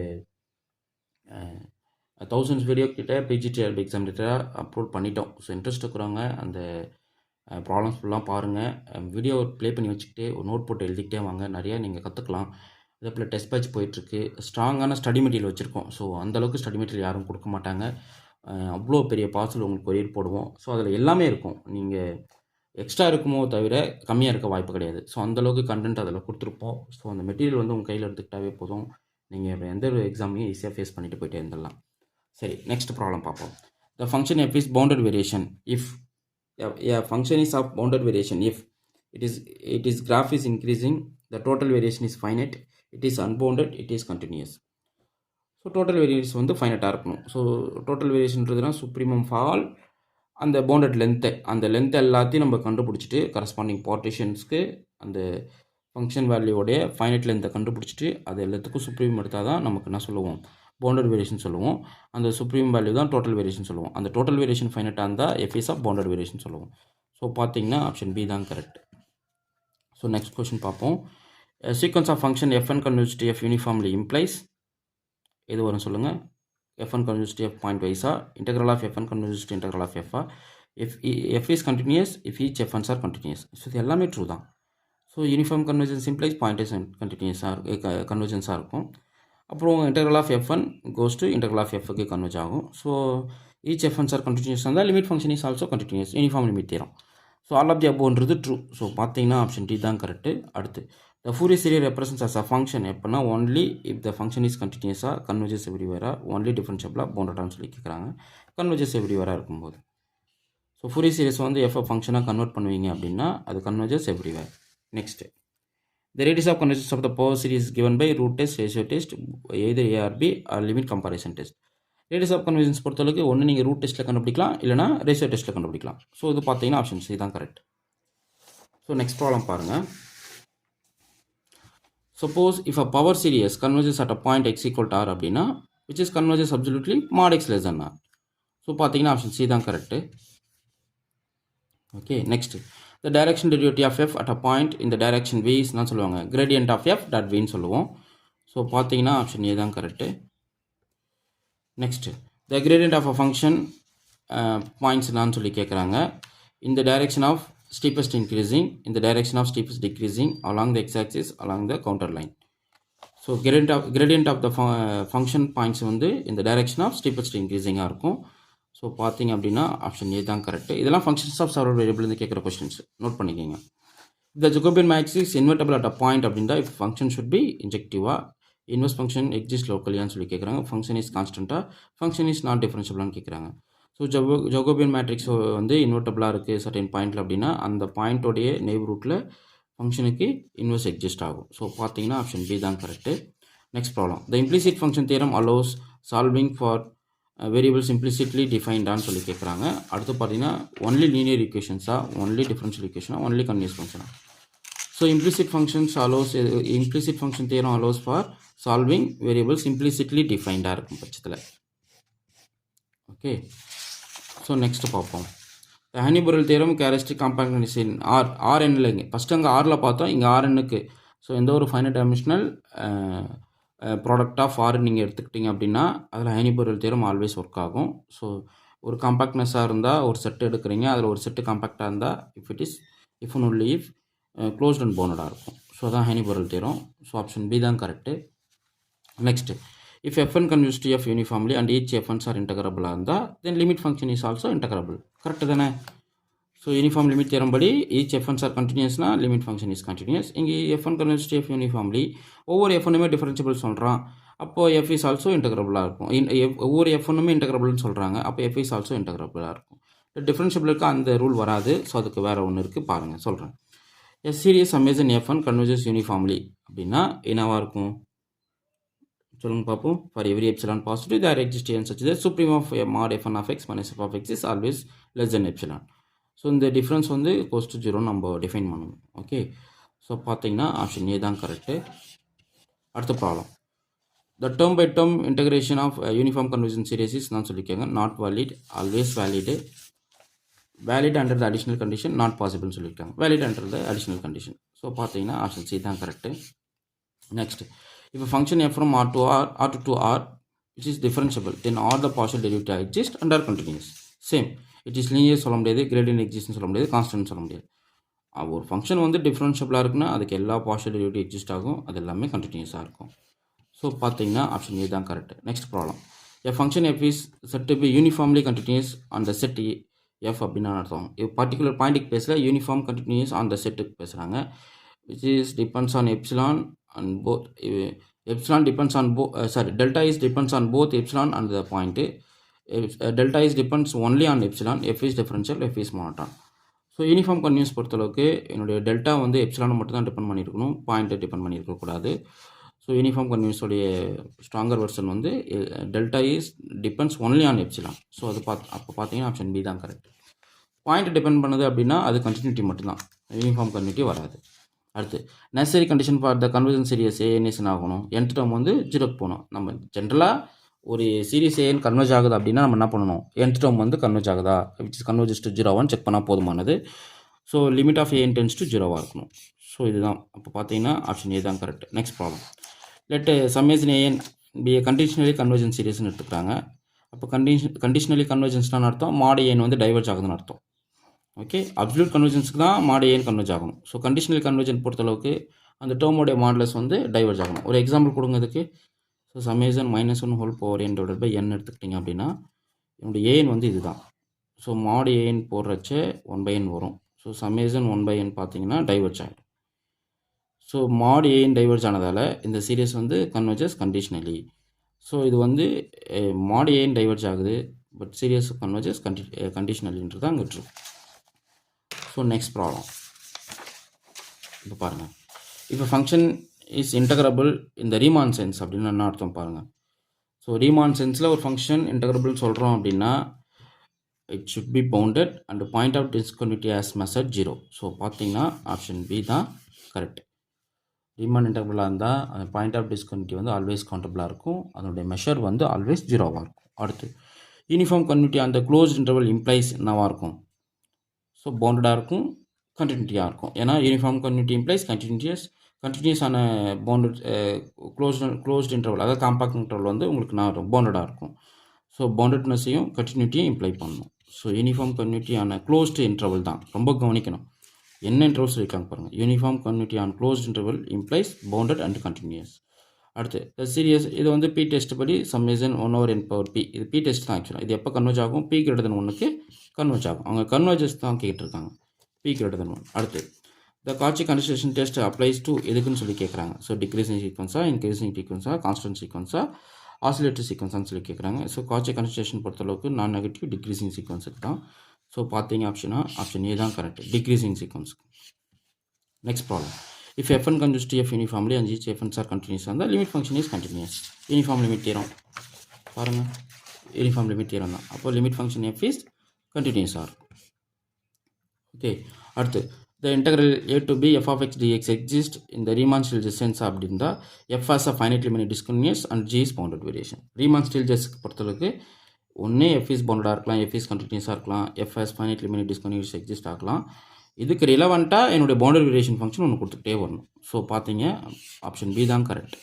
1000 வீடியோ கிட்ட பிஜிடிஆர்பி எக்ஸாம் ரிலேட்டடாக அப்லோட் பண்ணிட்டோம். ஸோ இன்ட்ரெஸ்ட் இருக்கிறவங்க அந்த ப்ராப்ளம்ஸ் ஃபுல்லாக பாருங்கள். வீடியோ ப்ளே பண்ணி வச்சுக்கிட்டு ஒரு நோட் போட்டு எழுதிக்கிட்டே வாங்க, நிறையா நீங்கள் கற்றுக்கலாம். அதே போல் டெஸ்ட் பேட்ச் போயிட்டுருக்கு, ஸ்ட்ராங்கான ஸ்டடி மெட்டீரியல் வச்சுருக்கோம். ஸோ அந்தளவுக்கு ஸ்டடி மெட்டீரியல் யாரும் கொடுக்க மாட்டாங்க. அவ்வளோ பெரிய பார்சல் உங்களுக்கு கொரியர் போடுவோம். ஸோ அதில் எல்லாமே இருக்கும், நீங்கள் எக்ஸ்ட்ரா இருக்குமோ தவிர கம்மியாக இருக்க வாய்ப்பு கிடையாது. ஸோ அந்தளவுக்கு கண்டென்ட் அதில் கொடுத்துருப்போம். ஸோ அந்த மெட்டீரியல் வந்து உங்கள் கையில் எடுத்துக்கிட்டாவே போதும், நீங்கள் எந்த ஒரு எக்ஸாமையும் ஈஸியாக ஃபேஸ் பண்ணிட்டு போயிட்டே இருந்துடலாம். சரி, நெக்ஸ்ட் ப்ராப்ளம் பார்ப்போம். The function f is bounded variation if a function is of bounded variation if it is graph is increasing, the total variation is finite, it is unbounded, it is continuous. So total variation வந்து ஃபைனட்டாக இருக்கணும். So total வேரியேஷன்றதுனா supremum fall அந்த bounded length, அந்த length எல்லாத்தையும் நம்ம கண்டுபிடிச்சிட்டு corresponding பார்ட்டிஷன்ஸ்க்கு அந்த function வேல்யூவோடைய finite லென்த்தை கண்டுபிடிச்சிட்டு அது எல்லாத்துக்கும் சுப்ரீம் எடுத்தால் தான் நமக்கு என்ன சொல்லுவோம், பவுண்டட் வேரியேஷன் சொல்லுவோம். அந்த சுப்ரீம் வேல்யூ தான் டோட்டல் வேரியேஷன் சொல்லுவோம். அந்த டோட்டல் வேரியேஷன் ஃபைனட்டாக இருந்தால் f is of bounded variation சொல்லுவோம். ஸோ பார்த்தீங்கன்னா ஆப்ஷன் பி தான் கரெக்ட். ஸோ நெக்ஸ்ட் கொஸ்டின் பார்ப்போம். Sequence of function f n converge to f uniformly implies எது வரும் சொல்லுங்கள். எஃப்என் கன்வர்ஜ் டு எஃப் பாயிண்ட் வைஸா, integral of f n converge to integral of எஃப்ஆ, f is continuous if each எஃப்என்ஸ் are continuous. So இது எல்லாமே true தான். So uniform convergence implies point is கண்டினியூஸாக கன்வர்ஜன்ஸாக இருக்கும். அப்புறம் integral of f n goes to integral of எஃப்க்கு கன்வர்ஜ் ஆகும். ஸோ ஈச் எஃப்என்ஸ் ஆர் கண்டினியூஸ் இருந்தால் limit function is also continuous, uniform limit தேரும். ஸோ ஆல் ஆஃப் தி அபோன்றது ட்ரூ. ஸோ பார்த்தீங்கன்னா ஆப்ஷன் டி தான் கரெக்டு. அடுத்து the Fourier series represents as a function எப்படின்னா only if the function is கண்டினியூஸாக, converges எவ்ரிவேரா, only டிஃபரன்ஷியபிளாக, பவுண்டடான்னு சொல்லி கேட்குறாங்க. கன்வர்ஜஸ் எவ்ரிவேரா இருக்கும்போது ஸோ ஃபூரியர் சீரியஸ் வந்து எஃப் ஃபங்க்ஷனாக கன்வெர்ட் பண்ணுவீங்க அப்படின்னா அது converges everywhere. Next the radius of convergence of the power series given by root test, ratio test, either A or B or limit comparison test. Radius of convergence பொறுத்தளவுக்கு ஒன்று நீங்கள் root டெஸ்ட்டில் கண்டுபிடிக்கலாம், இல்லைனா ரேஷியோ டெஸ்ட்டில் கண்டுபிடிக்கலாம். ஸோ இது பார்த்தீங்கன்னா ஆப்ஷன் சி தான் கரெக்ட். ஸோ நெக்ஸ்ட் ப்ராப்ளம் பாருங்கள். Suppose if a power series converges at a point x equal to r அப்படின்னா which is converges absolutely mod x less than r. So பார்த்தீங்கன்னா option C தான் correct. Okay, next the direction derivative of f at a point in the direction v is தான் சொல்லுவாங்க gradient of f dot v ன்னு சொல்லுவோம். So பார்த்தீங்கன்னா option A தான் correct. Next the gradient of a function points தான் சொல்லி கேட்குறாங்க. in the direction of steepest increasing, in the direction of steepest decreasing, along the x-axis, along the counter line. So gradient of the function points வந்து in the direction of steepest increasing இருக்கும். So பார்த்தீங்க அப்படின்னா option A தான் correct. இதெல்லாம் functions of several வேரியபிள்னு கேட்குற questions note பண்ணிக்கோங்க. இந்த Jacobian matrix is invertible at a point அப்படின்னா இஃப் ஃபங்க்ஷன் ஷுட் பி இன்ஜெக்டிவாக, இன்வெர்ஸ் ஃபங்க்ஷன் எக்ஸிஸ்ட் லோக்கலியான்னு சொல்லி கேட்குறாங்க. ஃபங்க்ஷன் இஸ் கான்ஸ்டண்ட்டாக, ஃபங்க்ஷன் இஸ் நாட் டிஃபரன்ஷியபிளான்னு கேட்குறாங்க. ஸோ ஜெகோபியன் மேட்ரிக்ஸ் வந்து இன்வெர்ட்டபிளாக இருக்குது சர்டன் பாயிண்டில் அப்படின்னா அந்த பாயிண்ட்டோடைய நெய்பர்ஹுட்டில் ஃபங்க்ஷனுக்கு இன்வெர்ஸ் எக்ஸிஸ்ட் ஆகும். ஸோ பார்த்தீங்கன்னா ஆப்ஷன் பி தான் correct. Next problem. The implicit function theorem allows solving for variables implicitly டிஃபைன்டான்னு சொல்லி கேட்குறாங்க. அடுத்து பார்த்தீங்கன்னா ஒன்லி லீனியர் ஈக்குவேஷன்ஸா, ஒன்லி டிஃபரன்ஷியல் ஈக்குவேஷனா, ஒன்லி கன்டினியூஸ் ஃபங்க்ஷனா. So implicit function theorem allows for solving variables implicitly டிஃபைன்டாக இருக்கும் பட்சத்தில். ஓகே, ஸோ நெக்ஸ்ட் பார்ப்போம். The Heine Borel theorem characteristic compactness in ஆர்என்ல ஃபஸ்ட்டு அங்கே ஆரில் பார்த்தோம், இங்கே ஆர்என்னுக்கு. ஸோ எந்த ஒரு finite dimensional product of R நீங்கள் எடுத்துக்கிட்டிங்க அப்படின்னா அதில் ஹனிபுரல் தியரம் ஆல்வேஸ் ஒர்க் ஆகும். ஸோ ஒரு காம்பாக்ட்னஸாக இருந்தால் ஒரு செட்டு எடுக்கிறீங்க, அதில் ஒரு செட்டு காம்பாக்டாக இருந்தால் if and only if closed and பவுண்டடாக இருக்கும். ஸோ அதான் Heine Borel theorem. So option B தான் correct. Next, if f n converges to f uniformly and each எஃப்என்ஸ் are இன்டகிரபிளாக இருந்தால் then limit function is also integrable. Correct தானே? So uniform limit theorem படி each எஃப்என்ஸ் are கண்டினியூஸ்னா limit function is continuous. இங்கே f n converges to f uniformly ஒவ்வொரு எஃப்என்னுமே differentiable சொல்கிறான், அப்போது எஃப் இஸ் ஆல்சோ இன்டகிரபிளாக இருக்கும். ஒவ்வொரு எஃப்என்னுமே இன்டகிரபிள்னு சொல்கிறாங்க, அப்போ எஃப் இஸ் ஆல்சோ இன்டகிரபிளாக இருக்கும். டிஃபரன்ஷியபிளுக்கு அந்த ரூல் வராது. ஸோ அதுக்கு வேறு ஒன்று இருக்குது பாருங்கள், சொல்கிறேன். As series summation f n converges uniformly அப்படின்னா என்னவாக இருக்கும் சொல்லுங்க பார்ப்போம். For every epsilon positive there exist n such that supreme of mod fn of x minus f of x is always less than epsilon. So இந்த difference வந்து goes to 0 நம்ம define பண்ணணும். Okay, so பார்த்தீங்கன்னா option A தான் correct. அடுத்த problem. The term by term integration of uniform convergent series தான் சொல்லியிருக்காங்க. Not valid, always valid, valid under the additional condition, not பாசிபிள்னு சொல்லியிருக்காங்க. Valid under the additional condition. So பார்த்தீங்கன்னா option C தான் correct. Next, if a function f from r to r which is differentiable, then all the partial derivative exist and are continuous. Same, it is linear சொல்ல முடியாது, gradient exist சொல்ல முடியாது, constant சொல்ல முடியாது. ஒரு function வந்து டிஃப்ரென்ஷியபிளாக இருக்குன்னா அதுக்கு எல்லா பார்ஷியல் டெரிவேட்டிவ் எக்ஸிஸ்ட் ஆகும், அது எல்லாமே கண்டினியூஸாக இருக்கும். ஸோ பார்த்தீங்கன்னா ஆப்ஷன் ஏ தான் correct. Next problem. A function f is set to be uniformly continuous on the set F அப்படின்னு அர்த்தம். பர்டிகுலர் பாயிண்ட்டுக்கு பேசல, யூனிஃபார்ம் கண்டினியூஸ் ஆன் த செட்டுக்கு பேசுகிறாங்க. which is depends on epsilon and both epsilon depends on delta is depends on both epsilon and the point. Delta is depends only on epsilon. F is differential, F is monotone. So uniform continuous பொறுத்தளவுக்கு என்னுடைய delta வந்து எப்சிலானை மட்டும் தான் depend பண்ணியிருக்கணும், பாயிண்ட்டை depend பண்ணியிருக்கக்கூடாது. So uniform கன்டினியூஸோடைய stronger version வந்து delta is depends only on epsilon. So அது அப்போ பார்த்தீங்கன்னா ஆப்ஷன் பி தான் கரெக்ட். பாயிண்ட் டிபெண்ட் பண்ணுது அப்படின்னா அது கண்டினியூட்டி மட்டும்தான், யூனிஃபார்ம் கன்டினியூட்டி வராது. அடுத்து, necessary condition for the convergent series ஏஎன்எஸ்ன்னு ஆகணும். nth டேர்ம் வந்து 0க்கு போகணும். நம்ம ஜென்ரலாக ஒரு சீரியஸ் ஏஎன் கன்வர்ஜ் ஆகுது அப்படின்னா நம்ம என்ன பண்ணணும், nth டேர்ம் வந்து கன்வர்ஜ் ஆகுதா, which is converges to 0 check பண்ணால் போதுமானது. So limit of a n tends to 0 இருக்கணும். ஸோ இதுதான் அப்போ பார்த்தீங்கன்னா ஆப்ஷன் ஏ தான் correct. Next problem. Let summation a n be conditionally convergent சீரியஸ்னு எடுத்துக்கிறாங்க. அப்போ கண்டிஷனலி கன்வர்ஜன்ஸ்னு அர்த்தம் மாட் ஏஎன் வந்து டைவர்ஜ் ஆகுதுன்னு அர்த்தம். ஓகே, அப்சல்யூட் கன்வர்ஜன்ஸுக்கு தான் மாட் ஏன் கன்வர்ஜ் ஆகணும். ஸோ கண்டிஷனல் கன்வர்ஜன் பொறுத்தளவுக்கு அந்த டேர்மோடைய மாடலஸ் வந்து டைவர்ஜ் ஆகணும். ஒரு எக்ஸாம்பிள் கொடுங்க இதுக்கு. So summation -1 whole power n divided by n எடுத்துக்கிட்டிங்க அப்படின்னா என்னுடைய ஏஎன் வந்து இதுதான். ஸோ மாட் ஏஎன் போடுறச்ச 1/n வரும். ஸோ சமேஷன் 1/n பார்த்தீங்கன்னா டைவர்ஜ் ஆகிடும். ஸோ மாட் ஏஎன் டைவர்ஜ் ஆனதால் இந்த சீரியஸ் வந்து கன்வர்ஜஸ் கண்டிஷனலி. ஸோ இது வந்து மாட் ஏஎன் டைவர்ஜ் ஆகுது, பட் சீரியஸ் கன்வர்ஜஸ் கண்டிஷனலின்றது தான் அங்கே இருக்கும். ஸோ நெக்ஸ்ட் ப்ராப்ளம் இப்போ பாருங்கள். இப்போ ஃபங்க்ஷன் இஸ் இன்டகிரபிள் இந்த ரீமான் சென்ஸ் அப்படின்னு என்ன அர்த்தம் பாருங்கள். ஸோ ஸோ ரீமான் சென்ஸில் ஒரு ஃபங்க்ஷன் இன்டகிரபிள் சொல்கிறோம் அப்படின்னா it should be bounded and point of discontinuity as மெசட் 0. So பார்த்தீங்கன்னா ஆப்ஷன் பி தான் கரெக்ட். ரீமான் இன்டகிரபிளாக இருந்தால் அந்த பாயிண்ட் ஆஃப் டிஸ்கன்டினியூட்டி வந்து ஆல்வேஸ் கவுண்டபிளாக இருக்கும், அதனுடைய மெஷர் வந்து ஆல்வேஸ் 0வாக இருக்கும். அடுத்து யூனிஃபார்ம் கன்டினியூட்டி அந்த க்ளோஸ்ட் இன்டர்வல் இம்ப்ளைஸ் என்னவாக இருக்கும்? ஸோ பவுண்டடாக இருக்கும், கண்டினியூட்டியாக இருக்கும். ஏன்னா யூனிஃபார்ம் கன்டினியூட்டி இம்ப்ளைஸ் கண்டினியூஸான பவுண்டட் க்ளோஸ்ட் இன்டர்வல், அதாவது காம்பாக்ட் இன்டர்வல் வந்து உங்களுக்கு நான் பவுண்டடாக இருக்கும். ஸோ பவுண்டட்னஸையும் கண்டினியூட்டியும் இம்ப்ளை பண்ணணும். ஸோ யூனிஃபார்ம் கன்டினியூட்டியான க்ளோஸ்டு இன்டர்வல் தான் ரொம்ப கவனிக்கணும். என்ன இன்டர்வல் சொல்லியிருக்காங்க பாருங்கள். Uniform continuity on closed interval implies bounded and continuous. அடுத்து சீரியஸ், இது வந்து பி டெஸ்ட் படி சம்மேஷன் 1/n/p. இது பி டெஸ்ட் தான் ஆக்சுவலாக. இது எப்போ கன்வெர்ஜ் ஆகும்? p greater than 1க்கு கன்வெர்ஜ் ஆகும். அவங்க கன்வெர்ஜஸ் தான் கேட்டிருக்காங்க, p greater than 1. அடுத்து த காட்சி கன்வர்சேஷன் டெஸ்ட் அப்ளைஸ் டு எதுக்குன்னு சொல்லி கேட்குறாங்க. ஸோ டிக்ரீசிங் சீக்வன்ஸா, இன்க்ரீசிங் சீக்வன்ஸா, கான்ஸ்டன்ட் சீக்வன்ஸா, ஆசிலேட்டரி சீக்வன்ஸான்னு சொல்லி கேட்குறாங்க. ஸோ காட்சி கன்வர்சேஷன் பொறுத்தளவுக்கு நான் நெகட்டிவ் டிக்ரீசிங் சீக்வன்ஸுக்கு தான். ஸோ பார்த்தீங்க ஆப்ஷன் ஏ தான் கரெக்ட், டிக்ரீசிங் சீக்வன்ஸுக்கு. Next problem. If f1 conjugate to f uniformly and each fn's are continuous, and the limit function is continuous. Uniform limit theorem. பாருங்க, uniform limit theorem தான். அப்போ limit function f is continuous or. Okay, அடுத்து the integral a to b f of x dx exists in the Riemann-Stieltjes sense அப்படின்னா f has a finitely many discontinuous and g is bounded variation. Riemann-Stieltjes பொறுத்தளவுக்கு ஒன்று f is bounded இருக்கலாம், f is continuous இருக்கலாம், f has finitely many discontinuous exist ஆகலாம். இதுக்கு ரிலவெண்ட்டாக என்னுடைய boundary variation function ஒன்று கொடுத்துட்டே வரணும். ஸோ பார்த்தீங்க ஆப்ஷன் பி தான் கரெக்ட்.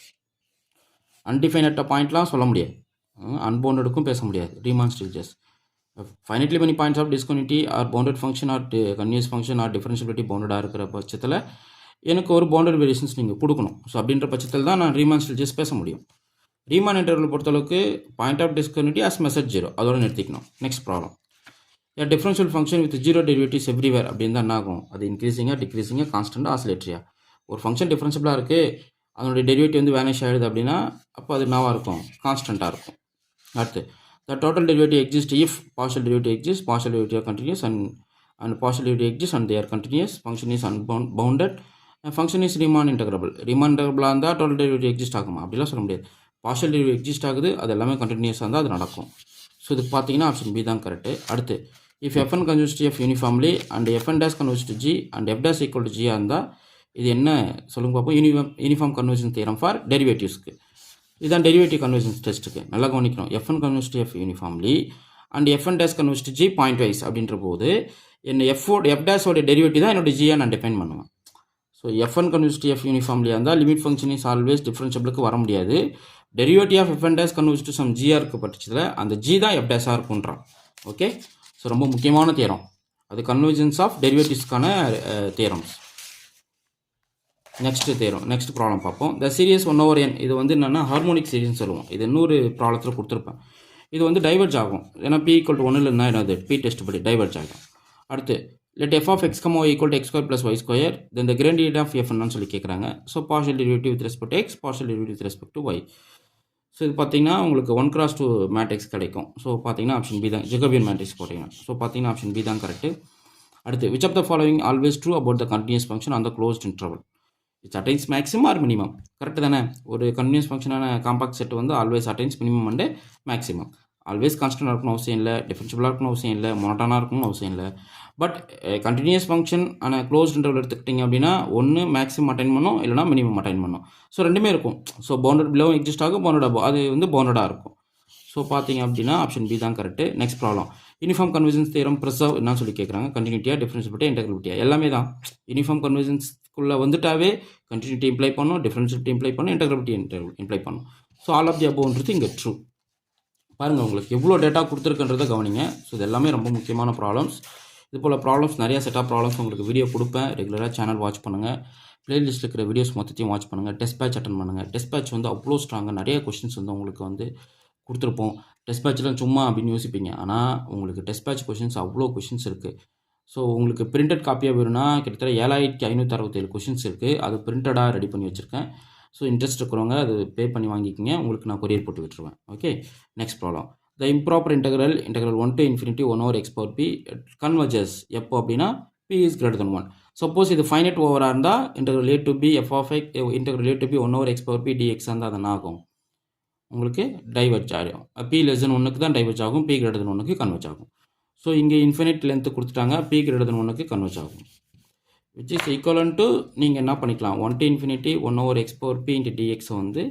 அன்டிஃபைனட்ட பாயிண்ட்லாம் சொல்ல முடியாது, அன்பவுண்டடுக்கும் பேச முடியாது. Riemann Stieltjes finitely many points of discontinuity or bounded function or continuous function or differentiability பவுண்டடாக இருக்கிற பட்சத்தில் எனக்கு ஒரு பவுண்டரி வேரியேஷன்ஸ் நீங்கள் கொடுக்கணும். ஸோ அப்படின்ற பட்சத்தில் தான் நான் ரீமான்-ஸ்டில்ட்ஜஸ் பேச முடியும். ரீமான் இன்டர்வல் பொறுத்தளவுக்கு பாயிண்ட் ஆஃப் டிஸ்கன்டினியூட்டி ஆஸ் மெசட் 0 அதோட நிறுத்திக்கணும். Next problem. A differential function with zero derivatives everywhere அப்படின்னு தான் என்ன ஆகும்? அது இன்க்ரீசிங்காக, டிக்ரீசிங்காக, கான்ஸ்டண்ட்டாக, ஆசிலேட்டரியா? ஒரு ஃபங்க்ஷன் டிஃபரன்ஷியபிளாக இருக்குது, அதனுடைய டெரிவேட்டிவ் வந்து வேனிஷ் ஆகிடுது அப்படின்னா அப்போ அது என்னவாக இருக்கும்? கான்ஸ்டண்ட்டாக இருக்கும். அடுத்து the total derivative exists if partial derivative exists, partial derivative are continuous and partial derivative exists and they are continuous, function is unbounded, function is Riemann integrable. Riemann integrable இருந்தால் total derivative exist ஆகுமா? அப்படிலாம் சொல்ல முடியாது. partial derivative exist ஆகுது, அது எல்லாமே கண்டினியூஸாக இருந்தால் அது நடக்கும். ஸோ இது பார்த்தீங்கன்னா ஆப்ஷன் பி தான் கரெக்டு. அடுத்து if fn conjugates to f uniformly and fn dash conjugates to g and f dash equal to g இருந்தால் இது என்ன சொல்லுங்க பார்ப்போம்? யூனிஃபார்ம் கன்வர்ஜன்ஸ் தியரம் ஃபார் டெரிவேட்டிவ்ஸ்க்கு. இதுதான் டெரிவேட்டிவ் கன்வர்ஜன்ஸ் டெஸ்ட்டுக்கு. நல்லா கவனிக்கணும். fn conjugates to f uniformly and fn dash conjugates to g pointwise அப்படின்ற போது என்ன f dash டெரிவேட்டிவ் தான் என்னோட ஜியை நான் டிஃபைன் பண்ணுவேன். So fn conjugates to f uniformly இருந்தால் லிமிட் ஃபங்க்ஷன் இஸ் ஆல்வேஸ் டிஃபரன்ஷியபிளுக்கு வர முடியாது. Derivative of fn dash conjugates to some g இருக்க பட்சத்தில் அந்த g தான் f dash இருக்குன்றான். ஓகே, ஸோ ரொம்ப முக்கியமான தியரம் அது, கன்வர்ஜன்ஸ் ஆஃப் டெரிவேட்டிவ்ஸ்க்கான தியரம்ஸ். நெக்ஸ்ட் ப்ராப்ளம் பார்ப்போம். த சீரியஸ் 1/n இது வந்து என்னென்னா ஹார்மோனிக் சீரிஸ்னு சொல்லுவோம். இது இன்னொரு ப்ராப்ளத்தில் கொடுத்துருப்பேன். இது வந்து டைவர்ஜ் ஆகும். ஏன்னா p = 1 இல்லைன்னா என்னது p டெஸ்ட் படி டைவர்ஜ் ஆகும். அடுத்து let f of x, y = x² + y², then the gradient of f என்னன்னு சொல்லி கேட்குறாங்க. So partial derivative with respect x, partial derivative with respect to y. So இது பார்த்தீங்கன்னா உங்களுக்கு 1x2 மேட்ரிக்ஸ் கிடைக்கும். ஸோ பார்த்தீங்கன்னா ஆப்ஷன் பி தான், ஜெகோபியன் மேட்ரிக்ஸ் போட்டிங்கன்னா. ஸோ பார்த்தீங்கன்னா ஆப்ஷன் பி தான் கரெக்டு. அடுத்து which of the following always true about the continuous function on the closed interval? It's attains maximum or minimum. Correct தானே? ஒரு continuous ஃபங்க்ஷனான காம்பாக்ட் செட் வந்து always attains minimum and maximum. Always கான்ஸ்டன்டாக இருக்கணும் அவசியம் இல்லை, டிஃபரன்ஷியபிளாக இருக்கணும் அவசியம் இல்லை, மொனோட்டானாக இருக்கணும் அவசியம் இல்லை. பட் கண்டினியூஸ் ஃபங்க்ஷன் ஆனால் க்ளோஸ்ட் இன்டர்வல் எடுத்துக்கிட்டிங்க அப்படின்னா ஒன்று மேக்ஸிமம் அட்டைன் பண்ணும், இல்லைனா மினிமம் அட்டைன் பண்ணும். ஸோ ரெண்டுமே இருக்கும். ஸோ பவுண்டட் பிலோ எக்ஸிஸ்ட் ஆகும், பவுண்டட் அபோ அது வந்து பவுண்டடாக இருக்கும். ஸோ பார்த்தீங்க அப்படின்னா ஆப்ஷன் பி தான் correct. Next problem. Uniform convergence theorem preserve என்ன சொல்லி கேட்குறாங்க? கண்டினியூட்டியா, டிஃபரன்ஷியபிலிட்டி, இன்டெகிரபிலிட்டியா எல்லாமே தான். யூனிஃபார்ம் கன்வர்ஜன்ஸ்க்குள்ளே வந்துட்டாவே கண்டினியூட்டி இம்ப்ளை பண்ணும், டிஃபரன்ஷியபிலிட்டி இம்ப்ளை பண்ணும், இன்டெகிரபிலிட்டி இம்ப்ளை பண்ணும். ஸோ ஆல் ஆஃப் தி அபோவ்ன்றது இங்கே ட்ரூ. பாருங்கள், உங்களுக்கு எவ்வளோ டேட்டா கொடுத்துருக்குன்றதை கவனிங்க. ஸோ இது எல்லாமே ரொம்ப முக்கியமான ப்ராப்ளம்ஸ். இது போல் ப்ராப்ளம்ஸ் நிறையா செட் ஆஃப் ப்ராப்ளம்ஸ் உங்களுக்கு வீடியோ கொடுப்பேன். ரெகுலராக சேனல் வாட்ச் பண்ணுங்கள். பிளேலிஸ்ட்டில் இருக்கிற வீடியோஸ் மொத்தத்தையும் வாட்ச் பண்ணுங்கள். டெஸ்ட் பேட்ச் அட்டன் பண்ணுங்கள். டெஸ்ட் பேட்ச் வந்து அவ்வளோ ஸ்ட்ராங்காக நிறைய கொஷின்ஸ் வந்து உங்களுக்கு வந்து கொடுத்துருப்போம். டெஸ்ட் பேட்ச்லாம் சும்மா அப்படின்னு யோசிப்பீங்க, ஆனால் உங்களுக்கு டெஸ்ட் பேட்ச் கொஷின்ஸ் அவ்வளோ கொஷின்ஸ் இருக்குது. ஸோ உங்களுக்கு பிரிண்டட் காப்பியாக வேணும்னா கிட்டத்தட்ட 7567 கொஷின்ஸ் இருக்குது. அது பிரிண்டடாக ரெடி பண்ணி வச்சுருக்கேன். ஸோ இன்ட்ரெஸ்ட் இருக்கிறவங்க அது பே பண்ணி வாங்கிக்கிங்க, உங்களுக்கு நான் கொரியர் போட்டு விட்டுருவேன். Okay, next problem. The improper integral 1 to ∞ 1/x⁴p converges எப்போ அப்படின்னா p is greater than 1. Suppose இது ஃபைனைட் ஓவராக இருந்தால் integral a to b f of x, integral a to b 1/x⁴p dx இருந்தால் அது என்ன ஆகும்? உங்களுக்கு டைவர்ஜ் ஆகிடும். p less than 1க்கு தான் டைவர்ஜ் ஆகும், p greater than 1க்கு கன்வெர்ஜ் ஆகும். ஸோ இங்கே இன்ஃபினிட் லென்த்து கொடுத்துட்டாங்க, p greater than 1க்கு கன்வெர்ஜ் ஆகும். which is equivalent to நீங்கள் என்ன பண்ணிக்கலாம் 1 to infinity 1 over x power p into dx வந்து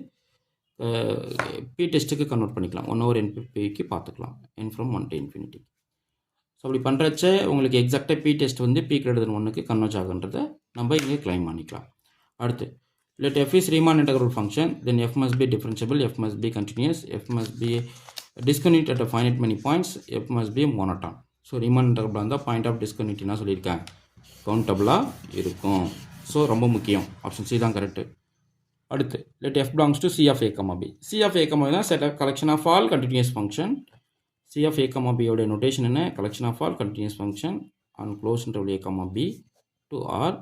p டெஸ்ட்டுக்கு கன்வெர்ட் பண்ணிக்கலாம், 1 over npக்கு பார்த்துக்கலாம், n from 1 to infinity. So அப்படி பண்ணுறச்ச உங்களுக்கு எக்ஸாக்டாக p டெஸ்ட் வந்து p greater than 1க்கு கன்வெர்ஜ் ஆகுன்றதை நம்ம இங்கே கிளைம் பண்ணிக்கலாம். அடுத்து let f is Riemann integral function, then f must be differentiable, f must be continuous, f must be discontinuous at a finite many points, f must be monotone. So Riemann integral இருந்தால் point of டிஸ்கன்டினியூட்டினா சொல்லியிருக்கேன், கவுண்டபிளாக இருக்கும். So ரொம்ப முக்கியம், option C தான் correct. அடுத்து let f belongs to c of a, b. c of a, b தான் set of collection of all continuous function. c of a, b உடைய notation என்ன, collection of all continuous function on closed interval a, b to r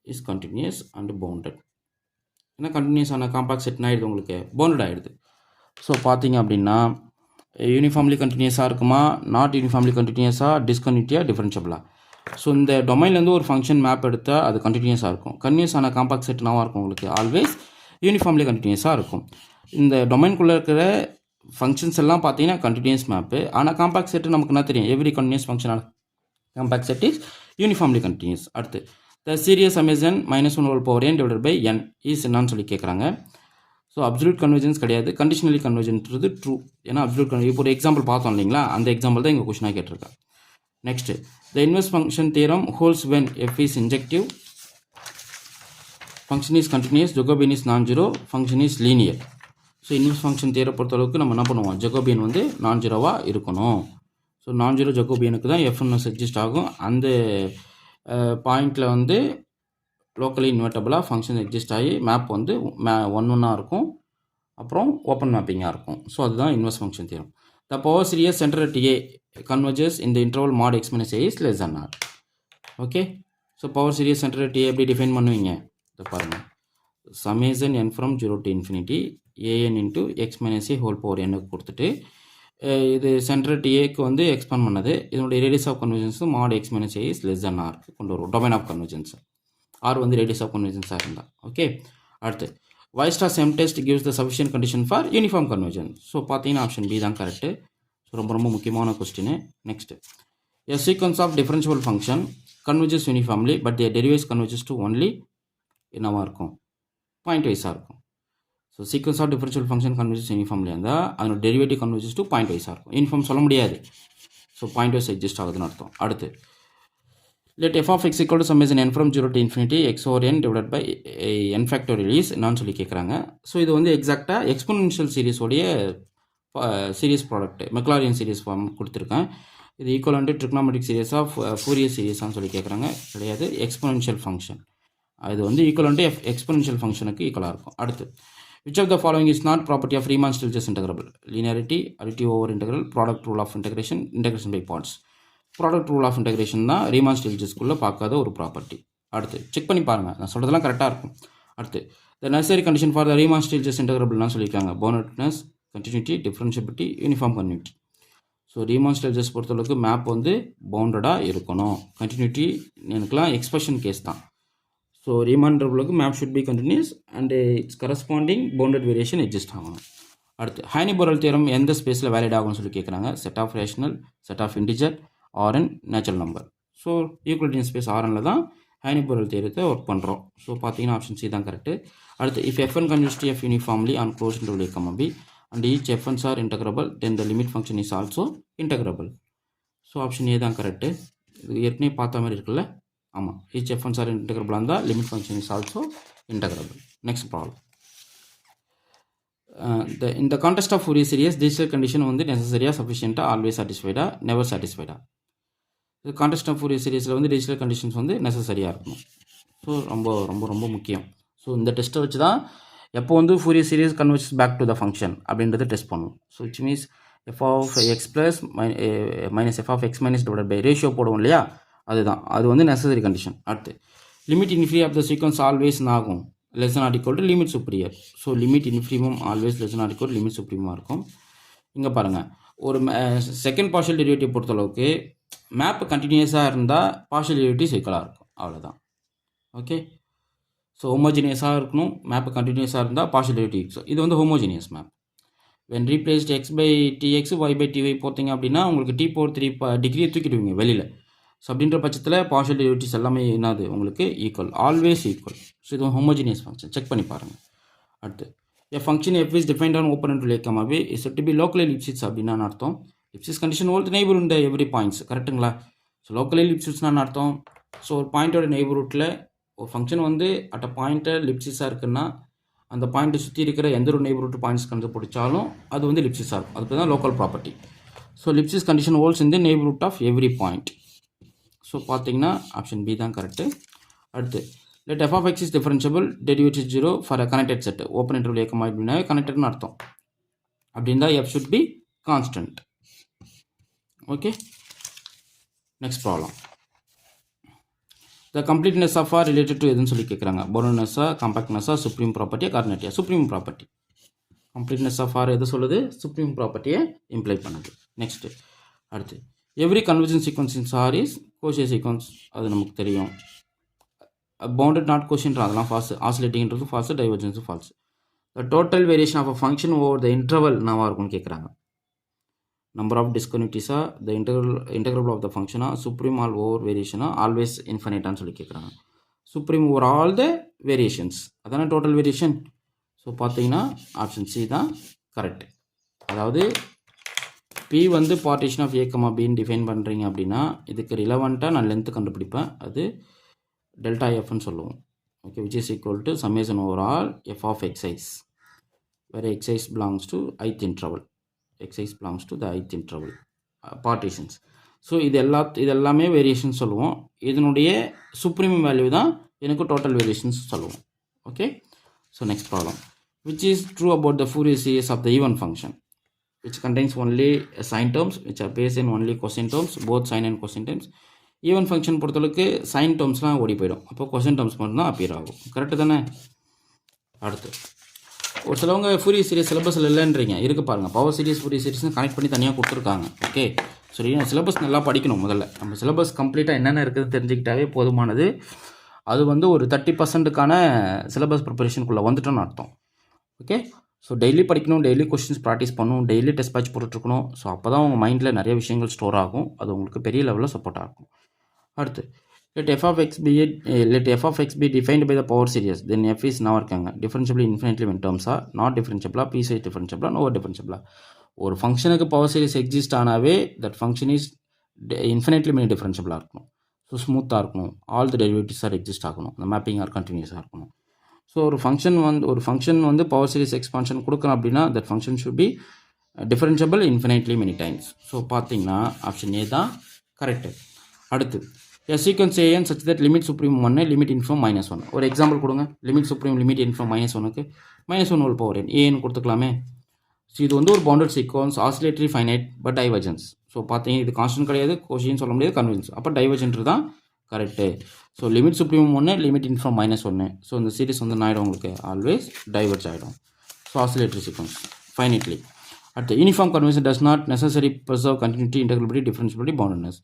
is continuous and bounded. ஏன்னா continuous ஆன compact செட்னா ஆகிடுது, உங்களுக்கு bounded ஆகிடுது. So பார்த்தீங்க அப்படின்னா uniformly கண்டினியூஸாக இருக்குமா, நாட் யூனிஃபார்ம்லி கண்டினியூஸாக, டிஸ்கன்டினியூட்டியாக, டிஃபரன்ஷியபிளாக. ஸோ இந்த டொமைன்லேருந்து ஒரு ஃபங்க்ஷன் மேப் எடுத்தால் அது கண்டினியூஸாக இருக்கும். கண்டினியூஸ் ஆன காம்பாக்ட் செட் என்னவாக இருக்கும், உங்களுக்கு ஆல்வேஸ் யூனிஃபார்ம்லி கண்டினியூஸாக இருக்கும். இந்த டொமைனுக்குள்ளே இருக்கிற ஃபங்க்ஷன்ஸ் எல்லாம் பார்த்தீங்கன்னா கண்டினியூஸ் மேப்பு. ஆனால் காம்பாக்ட் செட்டு நமக்கு என்ன தெரியும், எவ்ரி கண்டினியூஸ் ஃபங்க்ஷனான compact set is uniformly continuous. அடுத்து the series summation -1 whole power n divided by n is என்னன்னு சொல்லி கேட்குறாங்க. ஸோ அப்சல்யூட் கன்வர்ஜென்ஸ் கிடையாது, கண்டிஷனலி கன்வர்ஜென்ட்றது ட்ரூ. ஏன்னா அப்சல்யூட் இப்போ ஒரு எக்ஸாம்பிள் பார்த்தோம் இல்லைங்களா, அந்த எக்ஸாம்பிள் தான் எங்கள் கொஷனாக கேட்டிருக்கேன். Next the inverse function theorem holds when f is injective, function is continuous, Jacobian is non-zero, function is linear. So inverse function தியரை பொறுத்தளவுக்கு நம்ம என்ன பண்ணுவோம், ஜெகோபியன் வந்து நான் ஜீரோவாக இருக்கணும். ஸோ நான் ஜீரோ ஜெகோபியனுக்கு தான் எஃப்என்எஸ் எக்ஸிஸ்ட் ஆகும். அந்த பாயிண்டில் வந்து லோக்கலி இன்வெர்ட்டபிளாக ஃபங்க்ஷன் எக்ஸிஸ்ட் ஆகி மேப் வந்து 1 இருக்கும், அப்புறம் ஓப்பன் மேப்பிங்காக இருக்கும். ஸோ அதுதான் inverse function theorem. The power series centre at a converges in the interval mod x minus a is less than r. Okay, so power series centre at a எப்படி define பண்ணுவீங்க, இதை பாருங்கள். summation n from 0 to infinity an into x minus a whole power n கொடுத்துட்டு இது centre ஏக்கு வந்து expand பண்ணது, இதனுடைய radius of convergence mod x minus a is less than r கொண்டு வரும், டொமைன் ஆஃப் கன்வர்ஜென்ஸ். r வந்து ரேடியஸ் ஆஃப் கன்வர்ஜென்ஸாக இருந்தால். ஓகே, அடுத்து Weierstrass M test gives the sufficient condition for uniform convergence. So பார்த்தீங்கன்னா ஆப்ஷன் பி தான் correct. So ரொம்ப ரொம்ப முக்கியமான question. Next a sequence of differentiable function converges uniformly but their derivatives converges to only என்னவாக இருக்கும், point வைஸாக இருக்கும். So sequence of differential function converges யூனிஃபார்ம்லேயே இருந்தால் அதனோட டெரிவேட்டிவ் கன்வர்ஜஸ் டு பாயிண்ட் வைஸாக இருக்கும். யூனிஃபார்ம் சொல்ல முடியாது, ஸோ பாயிண்ட் வைஸ் எக்ஸிஸ்ட் ஆகுதுன்னு அர்த்தம். அடுத்து let f of x equal to summation n from 0 to infinity x over n divided by n factorial is என்னன்னு சொல்லி கேட்குறாங்க. ஸோ இது வந்து எக்ஸாக்டாக எக்ஸ்போனென்ஷியல் சீரிஸோடைய series product Maclaurin series form கொடுத்துருக்கேன். இது equivalent trigonometric series of Fourier சீரிஸான்னு சொல்லி கேட்குறாங்க. கிடையாது, எக்ஸ்போனென்ஷியல் ஃபங்க்ஷன். இது வந்து ஈக்குவலண்ட் எக்ஸ்போனென்ஷியல் ஃபங்க்ஷனுக்கு ஈக்குவலாக இருக்கும். அடுத்து which of the following is not property of Riemann-Stieltjes integrable? Linearity, additive over integral, product rule of integration, integration by parts. Product rule of integration தான் ரீமான் ஸ்டில்ஜஸ்குள்ளே பார்க்காத ஒரு ப்ராப்பர்ட்டி. அடுத்து செக் பண்ணி பாருங்கள், நான் சொல்கிறதெல்லாம் கரெக்டாக இருக்கும். அடுத்து the necessary condition for the Riemann Stieltjes இன்டெகிரபிள்லாம் சொல்லியிருக்காங்க, boundedness, continuity, differentiability, uniform continuity. So Riemann Stieltjes பொறுத்தளவுக்கு மேப் வந்து பவுண்டடாக இருக்கணும். கண்டினியூட்டி எனக்குலாம் எக்ஸ்பிரஷன் கேஸ் தான். ஸோ ரீமான் இன்டெகிரபிளுக்கு map should be continuous and its corresponding bounded variation exist ஆகணும். அடுத்து ஹைனி-போரல் தியரம் எந்த ஸ்பேஸில் வேலிட் ஆகும்னு சொல்லி கேட்குறாங்க. Set of rational, set of integer, Rn natural number. So Euclidean space Rnல தான் ஹைனி-போரல் தியரத்தை ஒர்க் பண்ணுறோம். ஸோ பார்த்தீங்கன்னா ஆப்ஷன் சி தான் கரெக்டு. அடுத்து if fn converges to f uniformly on closed interval a, b and each fn's are integrable then the limit function is also integrable. So option A தான் correct. இது ஏற்கனவே பார்த்த மாதிரி இருக்குல்ல, ஆமாம். each fn's are integrable இருந்தால் limit function is also integrable. next problem. In the context of Fourier series, digital condition வந்து necessary-ஆ, sufficient-ஆ, always satisfied-ஆ, never satisfied-ஆ. இது கான்டெக்ஸ்ட் ஆஃப் ஃபோரியர் சீரிஸில் வந்து டிஜிட்டல் கண்டிஷன்ஸ் வந்து நெசசரியாக இருக்கணும். ஸோ ரொம்ப ரொம்ப ரொம்ப முக்கியம். ஸோ இந்த டெஸ்ட்டை வச்சு தான் எப்போ வந்து Fourier series converges back to the function அப்படின்றத டெஸ்ட் பண்ணும். So which means f of x plus minus f of x minus divide by ratio போடுவோம் இல்லையா, அதுதான் அது வந்து நெசசரி கண்டிஷன். அடுத்து limit infimum of the sequence always ஆகும் less than or equal to limit superior. So limit infimum always less than or equal to limit சுப்ரீமாக இருக்கும். இங்கே பாருங்கள், ஒரு செகண்ட் பார்ஷியல் டெரிவேட்டிவ் பொறுத்தளவுக்கு மேப் கண்டினியூஸாக இருந்தால் பார்ஷியல் டெரிவேட்டிவ்ஸ் ஈக்குவலாக இருக்கும், அவ்வளோதான். ஓகே, ஸோ ஹோமோஜினியஸாக இருக்கணும், மேப் கண்டினியூஸாக இருந்தால் பார்ஷியல் டெரிவேட்டிவ்ஸ். இது வந்து homogeneous map. when replaced x by tx y by ty போட்டிங்க அப்படின்னா உங்களுக்கு t power 3 டிகிரியை தூக்கிடுவீங்க வெளியில். ஸோ அப்படின்ற பட்சத்தில் பார்ஷியல் டெரிவேட்டிவ்ஸ் எல்லாமே என்னது உங்களுக்கு ஈக்குவல், ஆல்வேஸ் ஈக்குவல். ஸோ இது ஹோமோஜினியஸ் ஃபங்க்ஷன், செக் பண்ணி பாருங்கள். அடுத்து a function f is defined on open interval a comma b is said to be locally ellipsis அப்படின்னா அர்த்தம் ellipsis condition hold the neighborhood in the every points, கரெக்ட்டுங்களா? So local எலிப்சிஸ்னா அர்த்தம், so ஒரு பாயிண்டோட நெய்பர்ஹுட்டில் ஒரு ஃபங்க்ஷன் வந்து அட் அ பாயிண்ட்டை லிப்சிஸாக இருக்குன்னா அந்த பாயிண்ட்டை சுற்றி இருக்கிற எந்த ஒரு நெய்பர்ஹுட் பாயிண்ட்ஸ் கண்டுபிடிச்சாலும் அது வந்து லிப்சிஸாக இருக்கும். அதுக்கு தான் local property. So Lipschitz condition holds in the neighbourhood of every point. So பார்த்தீங்கன்னா ஆப்ஷன் பி தான் கரெக்டு. அடுத்து let f of x is differentiable derivative 0 for a connected set. Open interval a comma அப்படின்னா கனெக்டட்னு அர்த்தம். அப்படின்னா f should be constant. Okay, next problem. The completeness of R related to எதுன்னு சொல்லி கேட்குறாங்க. boundedness-ஆ, compactness-ஆ, supreme property-ஆ, quaternity-ஆ? supreme property. completeness of R எது சொல்லுது? supreme property-யை imply பண்ணுது. நெக்ஸ்ட் அடுத்து every convergent sequence in R is Cauchy sequence. அது நமக்கு தெரியும். பவுண்டட் நாட் கோஷியன்ட் அதெல்லாம் ஃபால்ஸ், ஆசிலேட்டிங்கிறது false, divergence false. The total variation of a function over the interval என்னவாக இருக்கும்னு கேட்குறாங்க. நம்பர் ஆஃப் டிஸ்கன்யூட்டிஸாக, த இன்டெகிரபிள் ஆஃப் த ஃபங்க்ஷனாக, சுப்ரீம் ஆல் ஓவர் வேரியேஷனாக, ஆல்வேஸ் இன்ஃபினைட்டான்னு சொல்லி கேட்குறாங்க. Supreme over all the variations, அதான டோட்டல் வேரியேஷன். ஸோ பார்த்தீங்கன்னா ஆப்ஷன் சி தான் கரெக்ட். அதாவது பி வந்து பார்ட்டிஷன் ஆஃப் ஏக்கமா பின்னு டிஃபைன் பண்ணுறீங்க அப்படின்னா இதுக்கு ரிலவெண்ட்டாக நான் லென்த்து கண்டுபிடிப்பேன். அது டெல்டா எஃப்னு சொல்லுவோம். Okay, which is equal to summation over all f of x i's where x i's belongs to ith interval. X i's belongs to the ith interval partitions. So இதெல்லாமே வேரியேஷன் சொல்லுவோம். இதனுடைய சுப்ரீம் வேல்யூ தான் எனக்கு டோட்டல் வேரியேஷன்ஸ் சொல்லுவோம். Okay, so next problem. Which is true about the Fourier series of the even function which contains only sin terms which are based in only cosine terms, both sin and cosine terms. Even function பொறுத்தளவுக்கு sign டேர்ம்ஸ்லாம் ஓடி போயிடும், அப்போ question terms மட்டும் தான் appear ஆகும். Correct தானே? அடுத்து ஒரு சிலவங்க ஃபோரியர் சீரிஸ் சிலபஸில் இல்லைன்றீங்க, இருக்கு பாருங்கள். பவர் சீரிஸ் ஃபோரியர் சீரிஸ்னு கனெக்ட் பண்ணி தனியாக கொடுத்துருக்காங்க. ஓகே, சரி, சிலபஸ் நல்லா படிக்கணும். முதல்ல நம்ம சிலபஸ் கம்ப்ளீட்டாக என்னென்ன இருக்குது தெரிஞ்சுக்கிட்டாவே போதுமானது. அது வந்து ஒரு 30%க்கான சிலபஸ் ப்ரிப்பரேஷனுக்குள்ளே வந்துட்டோன்னு அர்த்தம். ஓகே, ஸோ டெய்லி படிக்கணும், டெய்லி கொஸ்டின்ஸ் ப்ராக்டிஸ் பண்ணணும், டெய்லி டெஸ்ட் பேட்ச் போட்டுட்ருக்கணும். ஸோ அப்போ தான் உங்கள் மைண்டில் நிறைய விஷயங்கள் ஸ்டோர் ஆகும். அது உங்களுக்கு பெரிய லெவலில் சப்போர்ட்டாக இருக்கும். அடுத்து let f of x be defined by the power series, then f is now இருக்காங்க differentiable infinitely in terms are not differentiable, piecewise differentiable, over differentiable. ஒரு ஃபங்க்ஷனுக்கு பவர் சீரிஸ் எக்ஸிஸ்ட் ஆனாவே that function is infinitely many டிஃபரன்ஷியபிளாக இருக்கணும். So ஸ்மூத்தாக இருக்கணும், all the derivatives are exist ஆகணும், அந்த மேப்பிங் ஆர் கண்டினியூஸாக இருக்கணும். ஸோ ஒரு ஃபங்க்ஷன் வந்து பவர் சீரிஸ் எக்ஸ்பான்ஷன் கொடுக்கணும் அப்படின்னா that function should B differentiable infinitely many times. So பார்த்தீங்கன்னா ஆப்ஷன் ஏ தான் கரெக்டு. அடுத்து a sequence an such that limit supreme 1 limit infimum -1. ஒரு எக்ஸாம்பிள் கொடுங்க. லிமிட் சுப்ரீம் லிமிட் infimum -1க்கு -1 ஹோல் பவர் n ஏன்னு கொடுத்துக்கலாமே. So இது வந்து ஒரு bounded sequence, oscillatory finite but divergence. So பார்த்தீங்கன்னா இது கான்ஸ்டன்ட் கிடையாது, கோஷின்னு சொல்ல முடியாது, கன்வென்ஸ். அப்போ டைவர்ஜென்ட் தான் correct. So limit supreme 1 limit infimum -1. So இந்த சீரிஸ் வந்து என்ன ஆகிடும் உங்களுக்கு? ஆல்வேஸ் டைவர்ஜ் ஆகிடும். So oscillatory sequence finitely. அடுத்து uniform convention does not necessary preserve continuity, integrability, differentiability, boundedness.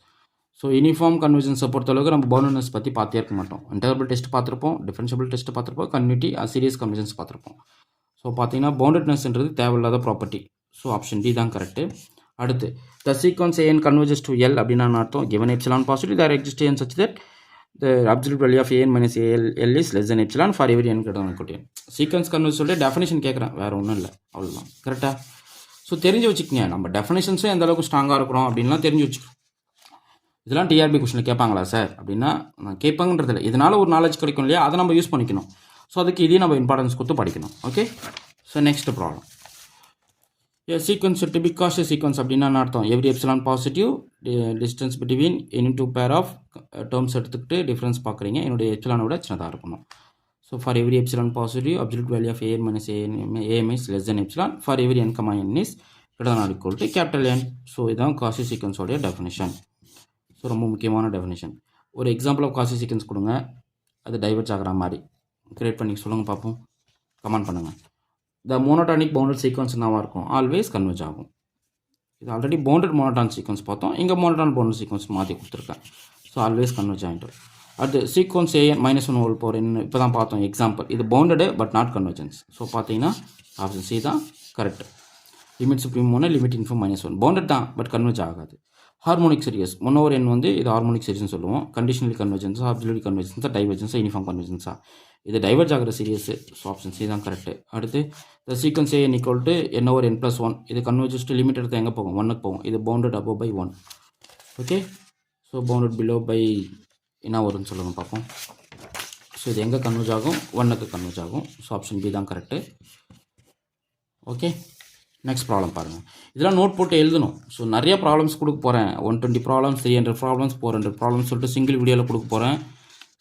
So uniform கன்வர்ஜன்ஸை பொறுத்தளவுக்கு நம்ம பவுண்டட்னஸ் பற்றி பார்த்தே இருக்க மாட்டோம். இன்டெகிரபிள் டெஸ்ட் பார்த்துருப்போம், டிஃபரன்ஷியபிள் டெஸ்ட் பார்த்துருப்போம், கன்யூட்டி, சீரியஸ் கன்வர்ஜன்ஸ் பார்த்துருப்போம். ஸோ பார்த்தீங்கன்னா பவுண்டட்னஸ்ன்றது தேவையில்லாத ப்ராப்பர்ட்டி. ஸோ ஆப்ஷன் டி தான் கரெக்டு. அடுத்து த சீக்வன்ஸ் ஏன் கன்வர்ஜஸ் டு எல் அப்படின்னா அர்த்தம் given epsilon positive there exist N such that the absolute value of a n minus L is less than epsilon for every n கேட்டாங்க. Sequence converge சொல்லிட்டு definition கேட்குறேன், வேறு ஒன்றும் இல்லை, அவ்வளோதான். கரெக்டாக? ஸோ தெரிஞ்சு வச்சுக்கோங்க, நம்ம டெஃபினேஷன்ஸும் எந்த அளவுக்கு ஸ்ட்ராங்காக இருக்கிறோம் அப்படின்லாம் தெரிஞ்சு வச்சுக்கணும். இதெல்லாம் டிஆர்பி கொஸ்டினில் கேட்பாங்களா சார் அப்படின்னா நான் கேட்பாங்கன்றதில்ல, இதனால் ஒரு நாலேஜ் கிடைக்கும் இல்லையா, அதை நம்ம யூஸ் பண்ணிக்கணும். ஸோ அதுக்கு இதையும் நம்ம இம்பார்ட்டன்ஸ் கொடுத்து படிக்கணும். Okay, so next problem. Sequence to be Cauchy sequence அப்படின்னா அர்த்தம் every epsilon positive distance between any two pair of terms எடுத்துக்கிட்டு டிஃப்ரென்ஸ் பார்க்குறீங்க, என்னுடைய எப்சிலானை விட சின்னதாக இருக்கணும். So for every epsilon positive absolute value of a n minus a m is less than epsilon for every n comma n is greater than or equal to capital N. So இதுதான் Cauchy சீக்வன்ஸோடைய definition. So ரொம்ப முக்கியமான definition. ஒரு example of காஷிய sequence கொடுங்க, அது diverge ஆகிற மாதிரி create பண்ணி சொல்லுங்கள் பார்ப்போம், கமெண்ட் பண்ணுங்கள். த மோனோட்டானிக் பவுண்டட் சீக்வன்ஸ் என்னவாக இருக்கும்? ஆல்வேஸ் கன்வர்ஜ் ஆகும். இது ஆல்ரெடி பவுண்டட் மோனோட்டான் சீக்வன்ஸ் பார்த்தோம், இங்கே மோனோட்டான் பவுண்டட் சீக்வன்ஸ் மாற்றி கொடுத்துருக்கேன். ஸோ ஆல்வேஸ் கன்வர்ஜ் ஆகிட்டு. அடுத்து சீக்வன்ஸ் ஏஎன் -1 ஹோல் பவர் என்ன இப்போ தான் பார்த்தோம் எக்ஸாம்பிள். இது bounded but not convergence. So பார்த்தீங்கன்னா ஆப்ஷன் சி தான் correct. Limit supreme 1 limit infimum -1 bounded தான், பட் கன்வெர்ஜ் ஆகாது. ஹார்மோனிக் சீரியஸ் 1/n வந்து இது ஹார்மோனிக் சீரிஸ்னு சொல்லுவோம். கண்டிஷனலி கன்வர்ஜென்ஸா, அப்சல்யூட்லி கன்வர்ஜென்ஸா, டைவர்ஜென்ஸா, யூனிஃபார்ம் கன்வர்ஜென்ஸா. இது டைவர்ஜ் ஆகிற சீரியஸ். ஸோ ஆப்ஷன் சி தான் கரெக்ட். அடுத்து the sequence an equal to n/n+1 இது கன்வர்ஜஸ் டு லிமிட் எடுத்து எங்கே போகும்? 1க்கு போகும். இது bounded above by 1. Okay, so bounded below by என்ன வரும்னு சொல்லுங்கள் பார்ப்போம். ஸோ இது எங்கே கன்வர்ஜ் ஆகும்? 1க்கு கன்வர்ஜ் ஆகும். ஸோ ஆப்ஷன் பி தான் கரெக்டு. ஓகே, நெக்ஸ்ட் ப்ராப்ளம் பாருங்கள். இதெல்லாம் நோட் போட்டு எழுதணும். ஸோ நிறைய ப்ராப்ளம்ஸ் கொடுக்க போகிறேன். 120 ப்ராப்ளம்ஸ், 300 ப்ராப்ளம்ஸ், 400 ப்ராப்ளம்ஸ் சொல்லிட்டு சிங்கிள் வீடியோவில் கொடுக்க போகிறேன்.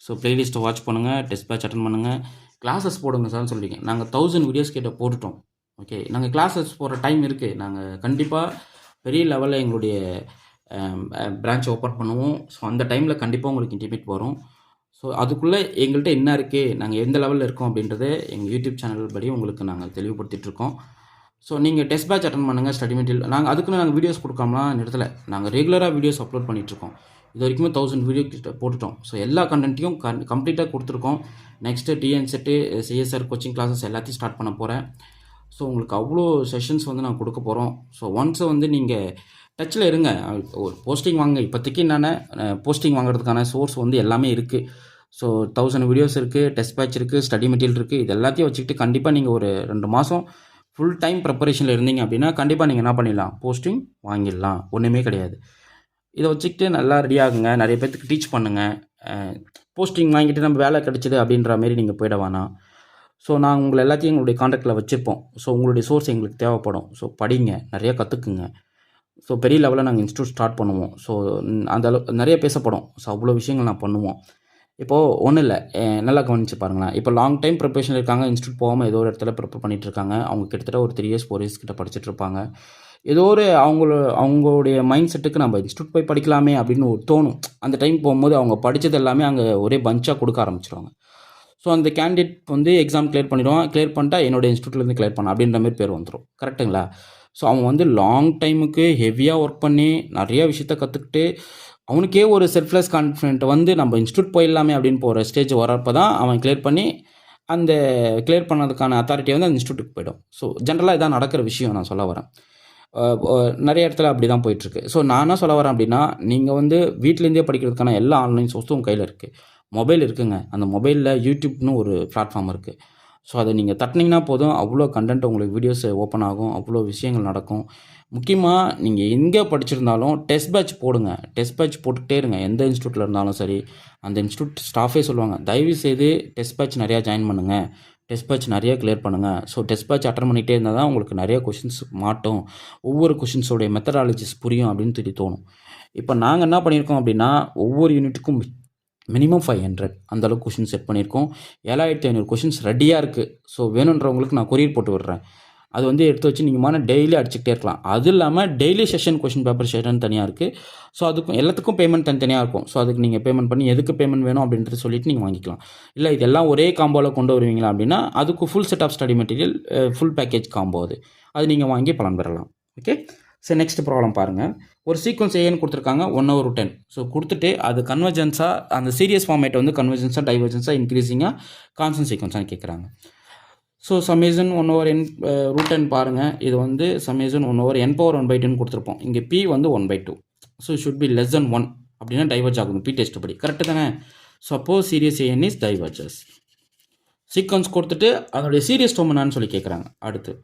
ஸோ ப்ளேலிஸ்ட்டை வாட்ச் பண்ணுங்கள், டெஸ்ட் பேட்ச் அட்டன் பண்ணுங்கள், கிளாஸஸ் போடுங்க சார்னு சொல்லிங்க. நாங்கள் 1000 வீடியோஸ் கிட்ட போட்டுட்டோம். ஓகே, நாங்கள் கிளாஸஸ் போகிற டைம் இருக்குது. நாங்கள் கண்டிப்பாக பெரிய லெவலில் எங்களுடைய பிரான்ச் ஓப்பன் பண்ணுவோம். ஸோ அந்த டைமில் கண்டிப்பாக உங்களுக்கு இன்டிமேட் வரும். ஸோ அதுக்குள்ளே எங்கள்கிட்ட என்ன இருக்குது, நாங்கள் எந்த லெவலில் இருக்கோம் அப்படின்றத எங்கள் யூடியூப் சேனல் படி உங்களுக்கு நாங்கள் தெளிவுபடுத்திகிட்ருக்கோம். ஸோ நீங்கள் டெஸ்ட் பேட்ச் அட்டன் பண்ணுங்கள். ஸ்டடி மெட்டீரியல் நாங்கள் வீடியோஸ் கொடுக்காமலாம் நிறுத்தலை. நாங்கள் ரெகுலராக வீடியோஸ் அப்லோட் பண்ணிகிட்ருக்கோம். இது வரைக்குமே 1000 வீடியோ கிட்ட போட்டுட்டோம். ஸோ எல்லா கண்டென்ட்டையும் கம்ப்ளீட்டாக கொடுத்துருக்கோம். Next TN set, CSR coaching classes எல்லாத்தையும் ஸ்டார்ட் பண்ண போகிறேன். ஸோ உங்களுக்கு அவ்வளோ செஷன்ஸ் வந்து நான் கொடுக்க போகிறோம். ஸோ ஒன்ஸ் வந்து நீங்கள் டச்சில் இருங்க. ஒரு போஸ்டிங் வாங்க. இப்போதைக்கு என்னென்ன போஸ்டிங் வாங்குறதுக்கான சோர்ஸ் வந்து எல்லாமே இருக்குது. ஸோ 1000 வீடியோஸ் இருக்குது, டெஸ்ட் பேட்ச் இருக்குது, ஸ்டடி மெட்டீரியல் இருக்குது. இது எல்லாத்தையும் வச்சுக்கிட்டு கண்டிப்பாக நீங்கள் ஒரு 2 மாதம் ஃபுல் டைம் ப்ரிப்பரேஷனில் இருந்தீங்க அப்படின்னா கண்டிப்பாக நீங்கள் என்ன பண்ணிடலாம், போஸ்டிங் வாங்கிடலாம். ஒன்றுமே கிடையாது. இதை வச்சுக்கிட்டு நல்லா ரெடி ஆகுங்க. நிறைய பேர்த்துக்கு டீச் பண்ணுங்கள். போஸ்டிங் வாங்கிட்டு நம்ம வேலை கிடச்சிது அப்படின்ற மாரி நீங்கள் போயிட வேணாம். ஸோ நான் உங்களை எல்லாத்தையும் எங்களுடைய காண்டாக்டில் வச்சுருப்போம். ஸோ உங்களுடைய சோர்ஸ் எங்களுக்கு தேவைப்படும். ஸோ படிங்க, நிறையா கற்றுக்குங்க. ஸோ பெரிய லெவலில் நாங்கள் இன்ஸ்டியூட் ஸ்டார்ட் பண்ணுவோம். ஸோ அந்த அளவு நிறைய பேசப்படும். ஸோ அவ்வளோ விஷயங்கள் நான் பண்ணுவோம். இப்போது ஒன்றும் இல்லை, நல்லா கவனித்து பாருங்களேன். இப்போ லாங் டைம் ப்ரிப்பரேஷன் இருக்காங்க, இன்ஸ்டியூட் போகாமல் ஏதோ ஒரு இடத்துல ப்ரிப்பேர் பண்ணிகிட்டு இருக்காங்க. அவங்க கிட்டத்தட்ட ஒரு 3 இயர்ஸ் 4 இயர்ஸ் கிட்ட படிச்சுட்டு இருப்பாங்க. ஏதோ ஒரு அவங்களுடைய மைண்ட் செட்டுக்கு நம்ம இன்ஸ்டியூட் போய் படிக்கலாமே அப்படின்னு தோணும். அந்த டைம் போகும்போது அவங்க படித்தது எல்லாமே அங்கே ஒரே பஞ்சாக கொடுக்க ஆரம்பிச்சிடுவாங்க. ஸோ அந்த கேண்டிடேட் வந்து எக்ஸாம் கிளியர் பண்ணிவிடுவான். கிளியர் பண்ணிட்டா என்னோடய இன்ஸ்டியூட்லேருந்து கிளியர் பண்ண அப்படின்ற மாதிரி பேர் வந்துடும். கரெக்டுங்களா? ஸோ அவன் வந்து லாங் டைமுக்கு ஹெவியாக ஒர்க் பண்ணி நிறைய விஷயத்த கற்றுக்கிட்டு அவனுக்கே ஒரு செல்ஃப்லெஸ் கான்ஃபிடென்ட் வந்து நம்ம இன்ஸ்டியூட் போயிடலாமே அப்படின்னு போகிற ஸ்டேஜ் வரப்போ தான் அவன் கிளியர் பண்ணி அந்த கிளியர் பண்ணதுக்கான அத்தாரிட்டி வந்து அந்த இன்ஸ்டியூட்டுக்கு போய்டும். ஸோ ஜென்ரலாக இதான் நடக்கிற விஷயம் நான் சொல்ல வரேன். நிறைய இடத்துல அப்படி தான் போயிட்டுருக்கு. ஸோ நான் என்ன சொல்ல வரேன் அப்படின்னா, நீங்கள் வந்து வீட்டிலேருந்தே படிக்கிறதுக்கான எல்லா ஆன்லைன் சோர்ஸும் உங்கள் கையில் இருக்குது. மொபைல் இருக்குங்க. அந்த மொபைலில் யூடியூப்னு ஒரு பிளாட்ஃபார்ம் இருக்குது. ஸோ அதை நீங்கள் தட்டினீங்கன்னா போதும், அவ்வளோ கண்டென்ட் உங்களுக்கு வீடியோஸ் ஓப்பன் ஆகும், அவ்வளோ விஷயங்கள் நடக்கும். முக்கியமாக நீங்கள் எங்கே படிச்சிருந்தாலும் டெஸ்ட் பேட்ச் போடுங்க. டெஸ்ட் பேட்ச் போட்டுக்கிட்டே இருங்க. எந்த இன்ஸ்டியூட்டில் இருந்தாலும் சரி, அந்த இன்ஸ்டியூட் ஸ்டாஃபே சொல்லுவாங்க, தயவுசெய்து டெஸ்ட் பேட்ச் நிறையா ஜாயின் பண்ணுங்கள், டெஸ்ட் பேட்ச் நிறைய கிளியர் பண்ணுங்கள். ஸோ டெஸ்ட் பேட்ச் அட்டன் பண்ணிகிட்டே இருந்தால் தான் உங்களுக்கு நிறைய கொஷின்ஸ் மாட்டும், ஒவ்வொரு கொஷின்ஸோடைய மெத்தடாலஜிஸ் புரியும் அப்படின்னு சொல்லி தோணும். இப்போ நாங்கள் என்ன பண்ணியிருக்கோம் அப்படின்னா, ஒவ்வொரு யூனிட்டுக்கும் மினிமம் 500 அந்தளவுக்கு கொஷின் செட் பண்ணியிருக்கோம். 7500 கொஷின்ஸ் ரெடியாக இருக்குது. ஸோ வேணுன்றவங்களுக்கு நான் கொரியர் போட்டு விடுறேன். அது வந்து எடுத்து வச்சு நீங்கள் டெய்லி அடிச்சுக்கிட்டே இருக்கலாம். அது இல்லாமல் daily session question paper session தனியாக இருக்குது. ஸோ அதுக்கும் எல்லாத்துக்கும் பேமெண்ட் தனித்தனியாக இருக்கும். ஸோ அதுக்கு நீங்கள் பேமெண்ட் பண்ணி எதுக்கு பேமெண்ட் வேணும் அப்படின்றது சொல்லிவிட்டு நீங்கள் வாங்கிக்கலாம். இல்லை இதெல்லாம் ஒரே காம்போவில் கொண்டு வருவீங்களா அப்படின்னா அதுக்கு full set of study material, full package combo அது நீங்கள் வாங்கி பலன் பெறலாம். ஓகே, சரி நெக்ஸ்ட் ப்ராப்ளம் பாருங்கள். ஒரு சீக்வன்ஸ் ஏன்னு கொடுத்துருக்காங்க 1/10. ஸோ கொடுத்துட்டு அது கன்வர்ஜென்ஸாக அந்த சீரியஸ் ஃபார்மேட்டை வந்து கன்வர்ஜென்ஸாக, டைவர்ஜென்ஸாக, இன்க்ரீஸிங்காக, கான்ஸ்டன்ட் சீக்வன்ஸாக கேட்குறாங்க. ஸோ சம்மேஷன் 1/n √10 பாருங்கள். இது வந்து சம்மேஷன் 1/n⁻1/2 கொடுத்துருப்போம். இங்கே p வந்து 1/2. So should be less than 1 அப்படின்னா டைவர்ஜ் ஆகும் பி டெஸ்ட் படி. கரெக்டு தானே? Suppose series an is diverges. Sequence கொடுத்துட்டு அதோடைய சீரியஸ் டேர்ம் என்னன்னு சொல்லி கேட்குறாங்க. அடுத்து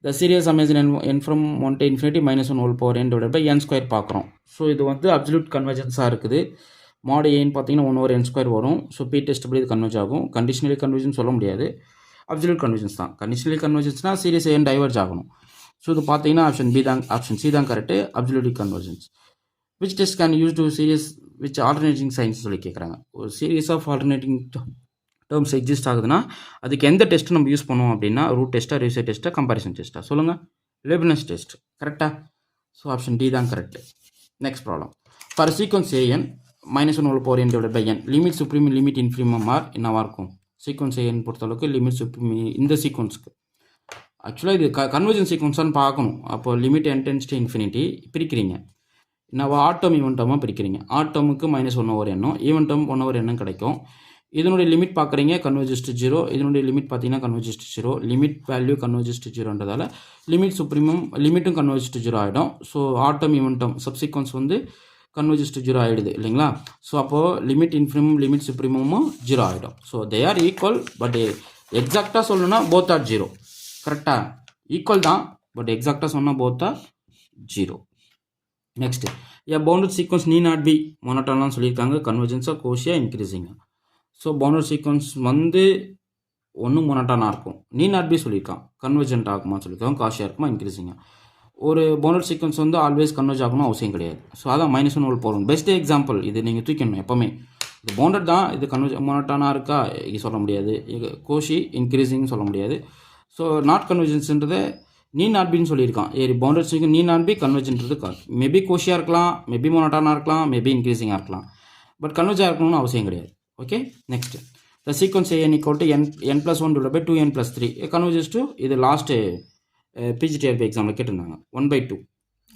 the series summation n from 1 to infinity -1/n divided by n² பார்க்குறோம். ஸோ இது வந்து அப்சல்யூட் கன்வர்ஜென்ஸாக இருக்குது. mod ஏன்னு பார்த்தீங்கன்னா 1/n² வரும். ஸோ பி டெஸ்ட் படி இது கன்வர்ஜ் ஆகும். கண்டிஷனலி கன்வர்ஜன் சொல்ல முடியாது, அப்சல்யூட் கன்வர்ஜன்ஸ் தான். கண்டிஷனலி கன்வர்ஜன்ஸ்னால் சீரியஸ் ஏன் டைவர்ஜ் ஆகணும். ஸோ இது பார்த்தீங்கன்னா ஆப்ஷன் சி தான் correct, absolutely convergence. Which test can use to series which alternating signs சொல்லி கேட்குறாங்க. ஒரு series of alternating terms exist ஆகுதுன்னா அதுக்கு எந்த டெஸ்ட்டு நம்ம யூஸ் பண்ணுவோம் அப்படின்னா, ரூட் டெஸ்ட்டாக, ரிசர்ச் டெஸ்ட்டாக, கம்பேரிசன் டெஸ்ட்டாக சொல்லுங்கள். Leibniz test. கரெக்டாக? ஸோ ஆப்ஷன் டி தான் correct. Next problem. For sequence an -1/n divided by n limit supreme limit infimum are என்னவாக இருக்கும்? சீக்வன்ஸ் ஏன்னு பொறுத்தளவுக்கு லிமிட் சுப்ரீம் இந்த சீக்வன்ஸுக்கு ஆக்சுவலாக இது கன்வர்ஜன் சீக்வன்ஸான்னு பார்க்கணும். அப்போ limit n tends to infinity பிரிக்கிறீங்க. நான் ஆட் டேர்ம் ஈவன் டேர்மாக பிரிக்கிறீங்க. ஆட் டேர்முக்கு -1/n, ஈவன் டேர்ம் 1/n கிடைக்கும். இதனுடைய லிமிட் பார்க்குறீங்க கன்வர்ஜஸ் டு 0, இதனுடைய லிமிட் பார்த்தீங்கன்னா converges to 0, limit value converges to 0ன்றதால லிமிட் சுப்ரீமம் லிமிட்டும் கன்வர்ஜ் டு 0 ஆகிடும். ஸோ ஆட்டம் ஈவெண்டம் சப்சிக்வன்ஸ் வந்து கன்வர்ஜஸ் டு 0 ஆகிடுது இல்லைங்களா. ஸோ அப்போது லிமிட் இன்ஃபினிமம் லிமிட் சுப்ரீமமும் 0 ஆகிடும். So they are equal, but எக்ஸாக்டாக சொல்லணும்னா போத் ஆர் 0. கரெக்டாக ஈக்குவல் தான், பட் எக்ஸாக்டாக சொன்னால் both are 0. Next bounded sequence நீ நாட் பி மோனோட்டான்லாம் சொல்லியிருக்காங்க, கன்வர்ஜென்ஸாக கோஷியாக இன்க்ரீஸிங்காக. ஸோ பவுண்டட் சீக்வன்ஸ் வந்து ஒன்று மோனோட்டானாக இருக்கும், நீ நாட் பி சொல்லியிருக்கான், கன்வர்ஜென்ட் ஆகுமான்னு சொல்லியிருக்காங்க, காஷியாக இருக்குமா இன்க்ரீஸிங்காக. ஒரு பவுண்டட் சீக்வன்ஸ் வந்து ஆல்வேஸ் கன்வர்ஜ் ஆகணும் அவசியம் கிடையாது. ஸோ அதான் -1 போகணும். பெஸ்ட் எக்ஸாம்பிள் இது நீங்கள் தூக்கணும் எப்போவுமே. இது பவுண்டட் தான், இது கன்வர்ஜ் மோனோட்டானாக இருக்கா இது சொல்ல முடியாது, இது கோஷி இன்க்ரீஸிங் சொல்ல முடியாது. ஸோ நாட் கன்வர்ஜென்ஸ்ன்றதை நீ நாட் பின்னு சொல்லியிருக்கான். பவுண்டட் சீக்வன்ஸ் நீ நாட் பி கன்வர்ஜென்ட்றது கால். மேபி கோஷியாக இருக்கலாம், மேபி மோனோட்டானாக இருக்கலாம், மேபி இன்க்ரீஸிங்காக இருக்கலாம், பட் கன்வர்ஜாக இருக்கணும்னு அவசியம் கிடையாது. Okay, next the sequence an equal to n+1 divided by 2n+3 converges to, இது லாஸ்ட்டு பிஜிடிஆர்பி எக்ஸாமில் கேட்டிருந்தாங்க 1/2.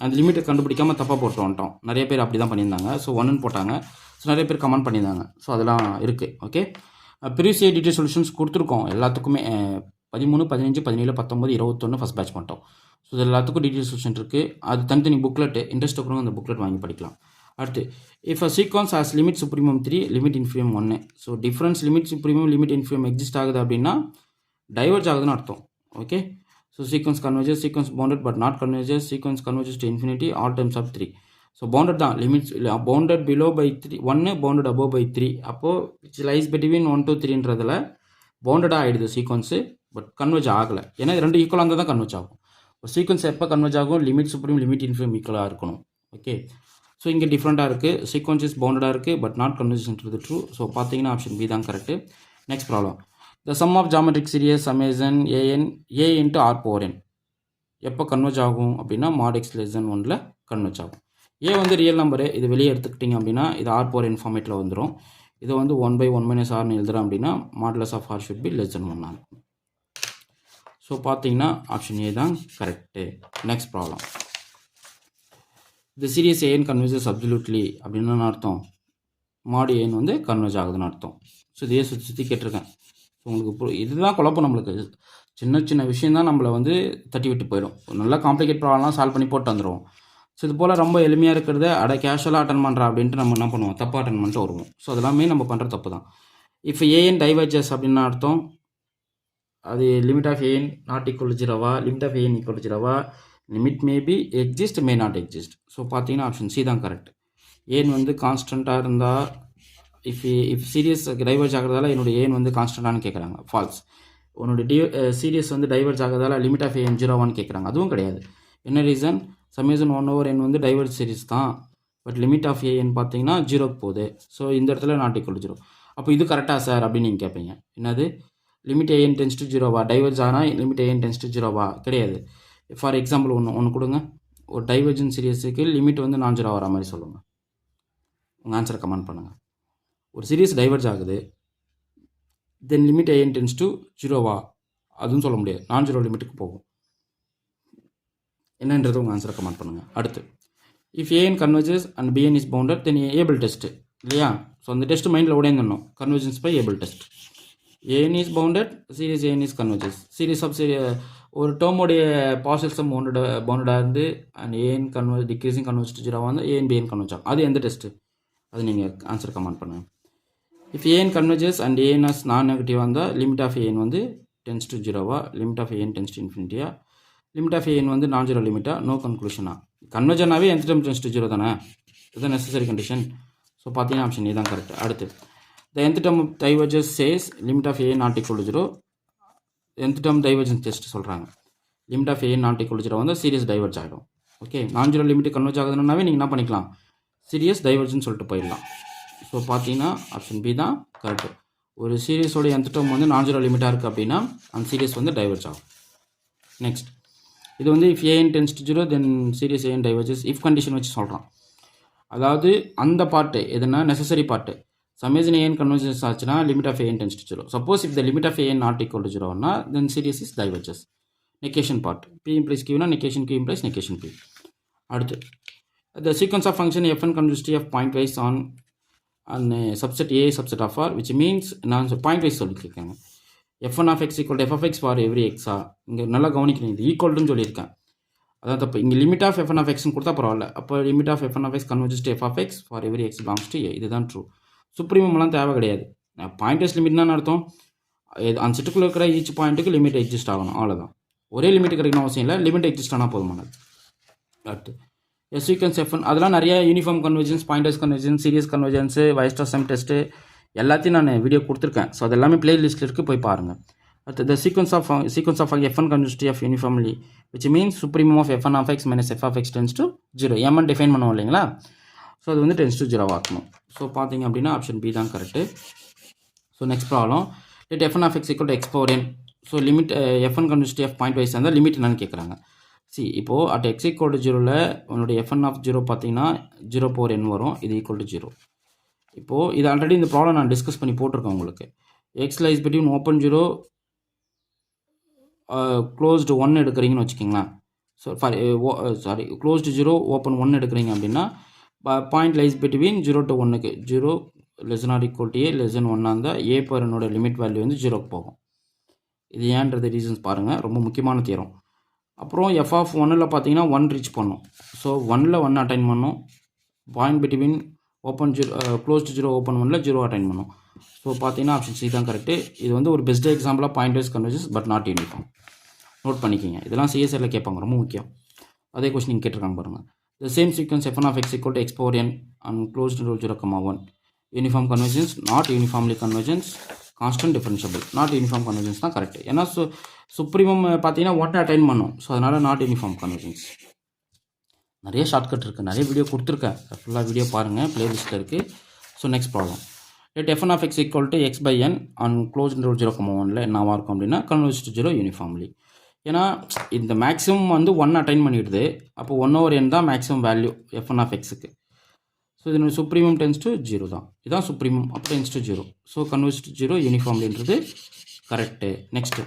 அந்த லிமிட்டை கண்டுபிடிக்காமல் தப்பாக போட்டு வந்துட்டோம். நிறைய பேர் அப்படி தான் பண்ணியிருந்தாங்க. ஸோ 1ன்னு போட்டாங்க. ஸோ நிறைய பேர் கமெண்ட் பண்ணியிருந்தாங்க. ஸோ அதெல்லாம் இருக்குது. Okay, previous year detail solutions கொடுத்துருக்கோம் எல்லாத்துக்குமே. 13, 15, 17, 19, 21 ஃபஸ்ட் பேட்ச் பண்ணிட்டோம். ஸோ இது எல்லாத்துக்கும் டீட்டெயில் சொல்யூஷன் இருக்குது. அது தனித்தனி புக்லெட்டு, இன்ட்ரெஸ்ட் இருக்கிறவங்க அந்த புக்லெட் வாங்கி படிக்கலாம். அடுத்து if a sequence has limit supremum 3 limit infimum 1. So difference limit supremum limit infimum exist ஆகுது அப்படின்னா டைவர்ஜ் ஆகுதுன்னு அர்த்தம். Okay, so sequence converges, sequence bounded but not converges, sequence converges to infinity all times of 3. So bounded தான், limits bounded below by 3 1, bounded above by 3. அப்போது which lies between 1 to 3ன்றதில் பவுண்டடாக ஆகிடுது sequence, but converge ஆகலை. ஏன்னா ரெண்டு ஈக்குவலாக இருந்தால் தான் கன்வர்ஜ் ஆகும். ஒரு சீக்வன்ஸ் எப்போ கன்வர்ஜ் ஆகும், லிமிட் சுப்ரீம் லிமிட் இன்ஃபினிம் ஈக்குவலாக இருக்கணும். ஓகே, ஸோ இங்கே டிஃப்ரெண்ட்டாக இருக்குது, சீக்வன்ஸஸ் பவுண்டடாக இருக்குது பட் நாட் கன்வர்ஜன்றது ட்ரூ. ஸோ பார்த்தீங்கன்னா ஆப்ஷன் பி தான் correct. Next problem, the sum of geometric series summation a into r/n எப்போ கன்வர்ஜ் ஆகும் அப்படின்னா mod x < 1ல் கன்வர்ஜ் ஆகும். ஏ வந்து ரியல் நம்பரு, இது வெளியே எடுத்துக்கிட்டிங்க அப்படின்னா இது r/n ஃபார்மேட்டில் வந்துடும். இதை வந்து 1/1 - r எழுதுகிறோம் அப்படின்னா modulus of r should be less than 1 இருக்கும். ஸோ பார்த்தீங்கன்னா ஆப்ஷன் ஏ தான் கரெக்டு. நெக்ஸ்ட் ப்ராப்ளம், இந்த சீரியஸ் ஏன் கன்வர்ஜஸ் அப்சல்யூட்லி அப்படின்னு அர்த்தம், மாடு ஏன் வந்து கன்வர்ஜ் ஆகுதுன்னு அர்த்தம். ஸோ இதையே சுற்றி கேட்டிருக்கேன். ஸோ உங்களுக்கு இதுதான் குழப்பம். நம்மளுக்கு சின்ன சின்ன விஷயந்தான் நம்மளை வந்து தட்டி விட்டு போயிடும். நல்லா காம்ப்ளிகேட் ப்ராப்ளம்லாம் சால்வ் பண்ணி போட்டு வந்துடுவோம். ஸோ இது போல் ரொம்ப எளிமையாக இருக்கிறத கேஷுவலாக அட்டன் பண்ணுறா அப்படின்ட்டு நம்ம என்ன பண்ணுவோம், தப்பாக அட்டன் பண்ணிட்டு வருவோம். ஸோ அதெல்லாமே நம்ம பண்ணுற தப்பு தான். இஃப் ஏஎன் டைவர்ஜஸ் அப்படின்னு அர்த்தம், அது limit of a n not equal to 0வா, limit of a n equal to 0வா, limit maybe exist may not exist. So பார்த்தீங்கன்னா ஆப்ஷன் சி தான் கரெக்ட். ஏன் வந்து கான்ஸ்டண்ட்டாக இருந்தால் இஃப் சீரியஸ் டைவர்ஜ் ஆகிறதால என்னுடைய ஏன் வந்து கான்ஸ்டண்ட்டானு கேட்குறாங்க, ஃபால்ஸ். உன்னுடைய சீரியஸ் வந்து டைவர்ஜ் ஆகிறதால லிமிட் ஆஃப் ஏன் 0வான்னு கேட்குறாங்க, அதுவும் கிடையாது. என்ன ரீசன், சமேசன் 1/n வந்து டைவர்ஜ் சீரிஸ் தான், பட் லிமிட் ஆஃப் ஏன் பார்த்தீங்கன்னா 0க்கு போகுது. ஸோ இந்த இடத்துல நாட் ஈக்குவல் டு 0. அப்போ இது கரெக்டாக சார் அப்படின்னு நீங்கள் கேட்பீங்க. என்னது லிமிட் ஏன் டென்ஸ் டு 0வா, டைவர்ஜ் ஆனால் லிமிட் ஏன் டென்ஸ் டு 0வா, கிடையாது. ஃபார் எக்ஸாம்பிள் ஒன்று கொடுங்க, ஒரு டைவர்ஜன் சீரியஸுக்கு லிமிட் வந்து நான் 0 வர மாதிரி சொல்லுங்கள். உங்கள் ஆன்சரை கமெண்ட் பண்ணுங்கள். ஒரு சீரியஸ் டைவர்ஜ் ஆகுது, தென் லிமிட் ஏன் டென்ஸ் டு 0வா, அதுவும் சொல்ல முடியாது, நான் 0 லிமிட்டுக்கு போகும். என்னன்றது உங்கள் ஆன்சரை கமெண்ட் பண்ணுங்கள். அடுத்து if a n converges and b n is bounded then Abel test இல்லையா. ஸோ அந்த டெஸ்ட் மைண்டில் உடையணும், convergence by Abel test. A n is bounded, series a n is converges, series of ஒரு டேர்மோடைய பார்ஷியல் சம் பவுண்டடாக இருந்து and a n decreasing converge to 0 வந்து AN PN converge ஆகும். அது எந்த டெஸ்ட்டு, அது நீங்கள் ஆன்சர் கமெண்ட் பண்ணுங்கள். If a n converges and a n as non நெகட்டிவாக இருந்தால் லிமிட் ஆஃப் ஏஎன் வந்து டென்ஸ் டு 0வா, limit of a n tends to இன்ஃபினிட்டியா, லிமிட் ஆஃப் ஏஎன் வந்து நான் 0 லிமிட்டா, நோ கன்க்ளூஷனா. கன்வர்ஜனாகவே nth term டென்ஸ் டு 0 தானே, இதுதான் நெசசரி கண்டிஷன். ஸோ பார்த்தீங்கன்னா ஆப்ஷன் இதுதான் கரெக்ட். அடுத்து the nth term diverges says limit of a n not equal to 0. nth term divergence test சொல்கிறாங்க, limit of a n not equal to 0 வந்து serious diverge ஆகிடும். Okay, நான் 0 limit converge ஆகுதுன்னாவே நீங்கள் என்ன பண்ணிக்கலாம், சீரியஸ் டைவர்ஜன் சொல்லிட்டு போயிடலாம். ஸோ பார்த்தீங்கன்னா ஆப்ஷன் பி தான் கரெக்ட். ஒரு சீரியஸோட nth term வந்து நான் 0 லிமிட்டாக இருக்குது அப்படின்னா அந்த சீரியஸ் வந்து டைவர்ஜ் ஆகும். நெக்ஸ்ட் இது வந்து if a n tends to 0 then series a n diverges if condition வச்சு சொல்கிறான். அதாவது அந்த பார்ட்டு எதுனா necessary part, summation a n convergence ஆச்சுன்னா limit of a n tends to 0. Suppose if the limit of a n not equal to 0னா then series is diverges. Negation part, P implies கியூனா negation Q implies negation P. அடுத்து the sequence of function f n consist of pointwise on and subset A subset of R, which means நான் pointwise சொல்லியிருக்கேங்க. f1 of x equal to f of x for every x. இங்கே நல்லா கவனிக்கணும், இது ஈக்குவல்டுன்னு சொல்லியிருக்கேன், அதான் தப்பு. இங்கே லிமிட் ஆஃப் f1 of xன்னு கொடுத்தா பரவாயில்ல. அப்போ limit of f1 of x converges to f of x for every x belongs to A. இதுதான் ட்ரூ. சுப்ரீமம்லாம் தேவை கிடையாது. பாயிண்ட் வைஸ் லிமிட்னா அர்த்தம் அந்த செட்டுக்குள்ளே இருக்கிற ஈச் பாயிண்ட்டுக்கு லிமிட் எக்ஸிஸ்ட் ஆகணும், அவ்வளோதான். ஒரே லிமிட் கிடைக்கணும் அவசியம் இல்லை, லிமிட் எக்ஸிஸ்ட் ஆனால் போதுமானது. அடுத்து சீக்வன்ஸ் f1, அதெல்லாம் நிறைய uniform convergence, pointwise convergence, series convergence, Weierstrass sum test எல்லாத்தையும் நான் வீடியோ கொடுத்துருக்கேன். ஸோ அது எல்லாமே பிளேலிஸ்ட்டில் இருக்குது, போய் பாருங்கள். அடுத்து the sequence of f1 converges to f uniformly, which means supremum of f1 of x minus f of x tends to 0. mn define பண்ணுவோம் இல்லைங்களா, ஸோ அது வந்து டென்ஸ் டு 0 ஆக்கணும். ஸோ பார்த்தீங்க அப்படின்னா ஆப்ஷன் பி தான் correct. So next problem, let f1 of x equal to x power n. So limit f1 converges to f pointwise இருந்தால் limit என்னன்னு கேட்குறாங்க. இப்போது அட் x equal to 0ல் உன்னுடைய f1 of 0 பார்த்தீங்கன்னா 0 power n வரும், இது ஈக்குவல் டு 0. இப்போது இது ஆல்ரெடி இந்த ப்ராப்ளம் நான் டிஸ்கஸ் பண்ணி போட்டிருக்கேன் உங்களுக்கு. X lies between open 0 closed 1 எடுக்கிறீங்கன்னு வச்சுக்கிங்களேன். ஸோ க்ளோஸ்டு 0 ஓப்பன் 1 எடுக்கிறீங்க அப்படின்னா பாயிண்ட் லைஸ் பிட்வீன் 0 to 1க்கு 0 less or equal to a less than 1 இருந்தால் ஏ பரனோட லிமிட் வேல்யூ வந்து 0க்கு போகும். இது ஏன்றது ரீசன்ஸ் பாருங்கள், ரொம்ப முக்கியமான தியரம். அப்புறம் எஃப் ஆஃப் 1ல் பார்த்தீங்கன்னா 1 ரீச் பண்ணும். ஸோ 1ல் 1 அட்டைன் பண்ணும். Point between open 0 closed 0 open 1ல் 0 அட்டைன் பண்ணும். ஸோ பார்த்தீங்கன்னா ஆப்ஷன் சி தான் கரெக்டு. இது வந்து ஒரு பெஸ்ட் எக்ஸாம்பிளாக pointwise converges but not uniform. Note பண்ணிக்கிங்க, இதெல்லாம் சிஎஸ்ஆரில் கேட்பாங்க, ரொம்ப முக்கியம். அதே கொஸ்டின் கேட்டிருக்காங்க பாருங்கள். The same sequence f1 of x equal to x power n and closed interval 0, 1. Uniform convergence, not uniformly convergence, constant differentiable. Not uniform convergence தான் correct. ஏன்னா சுப்ரீமம் பார்த்தீங்கன்னா 1 அட்டைன் பண்ணும். ஸோ அதனால் நாட் யூனிஃபார்ம் கன்வர்ஜன்ஸ். நிறைய shortcut இருக்குது, நிறைய video கொடுத்துருக்கேன், ஃபுல்லாக வீடியோ பாருங்கள், பிளேலிஸ்ட்டில் இருக்குது. So next problem, let f1 of x equal to x by n and closed interval 0, 1ல் என்னவா இருக்கும் அப்படின்னா converges to 0 யூனிஃபார்ம்லி. ஏன்னா இந்த மேக்ஸிமம் வந்து 1 அட்டைன் பண்ணிடுது, அப்போ 1/n தான் மேக்ஸிமம் வேல்யூ f1 of xக்கு. ஸோ இதனுடைய சுப்ரீமம் டென்ஸ் டு 0 தான், இதுதான் சுப்ரீமம், அப்போ tends to 0. So converges to 0 யூனிஃபார்ம்லின்றது correct. Next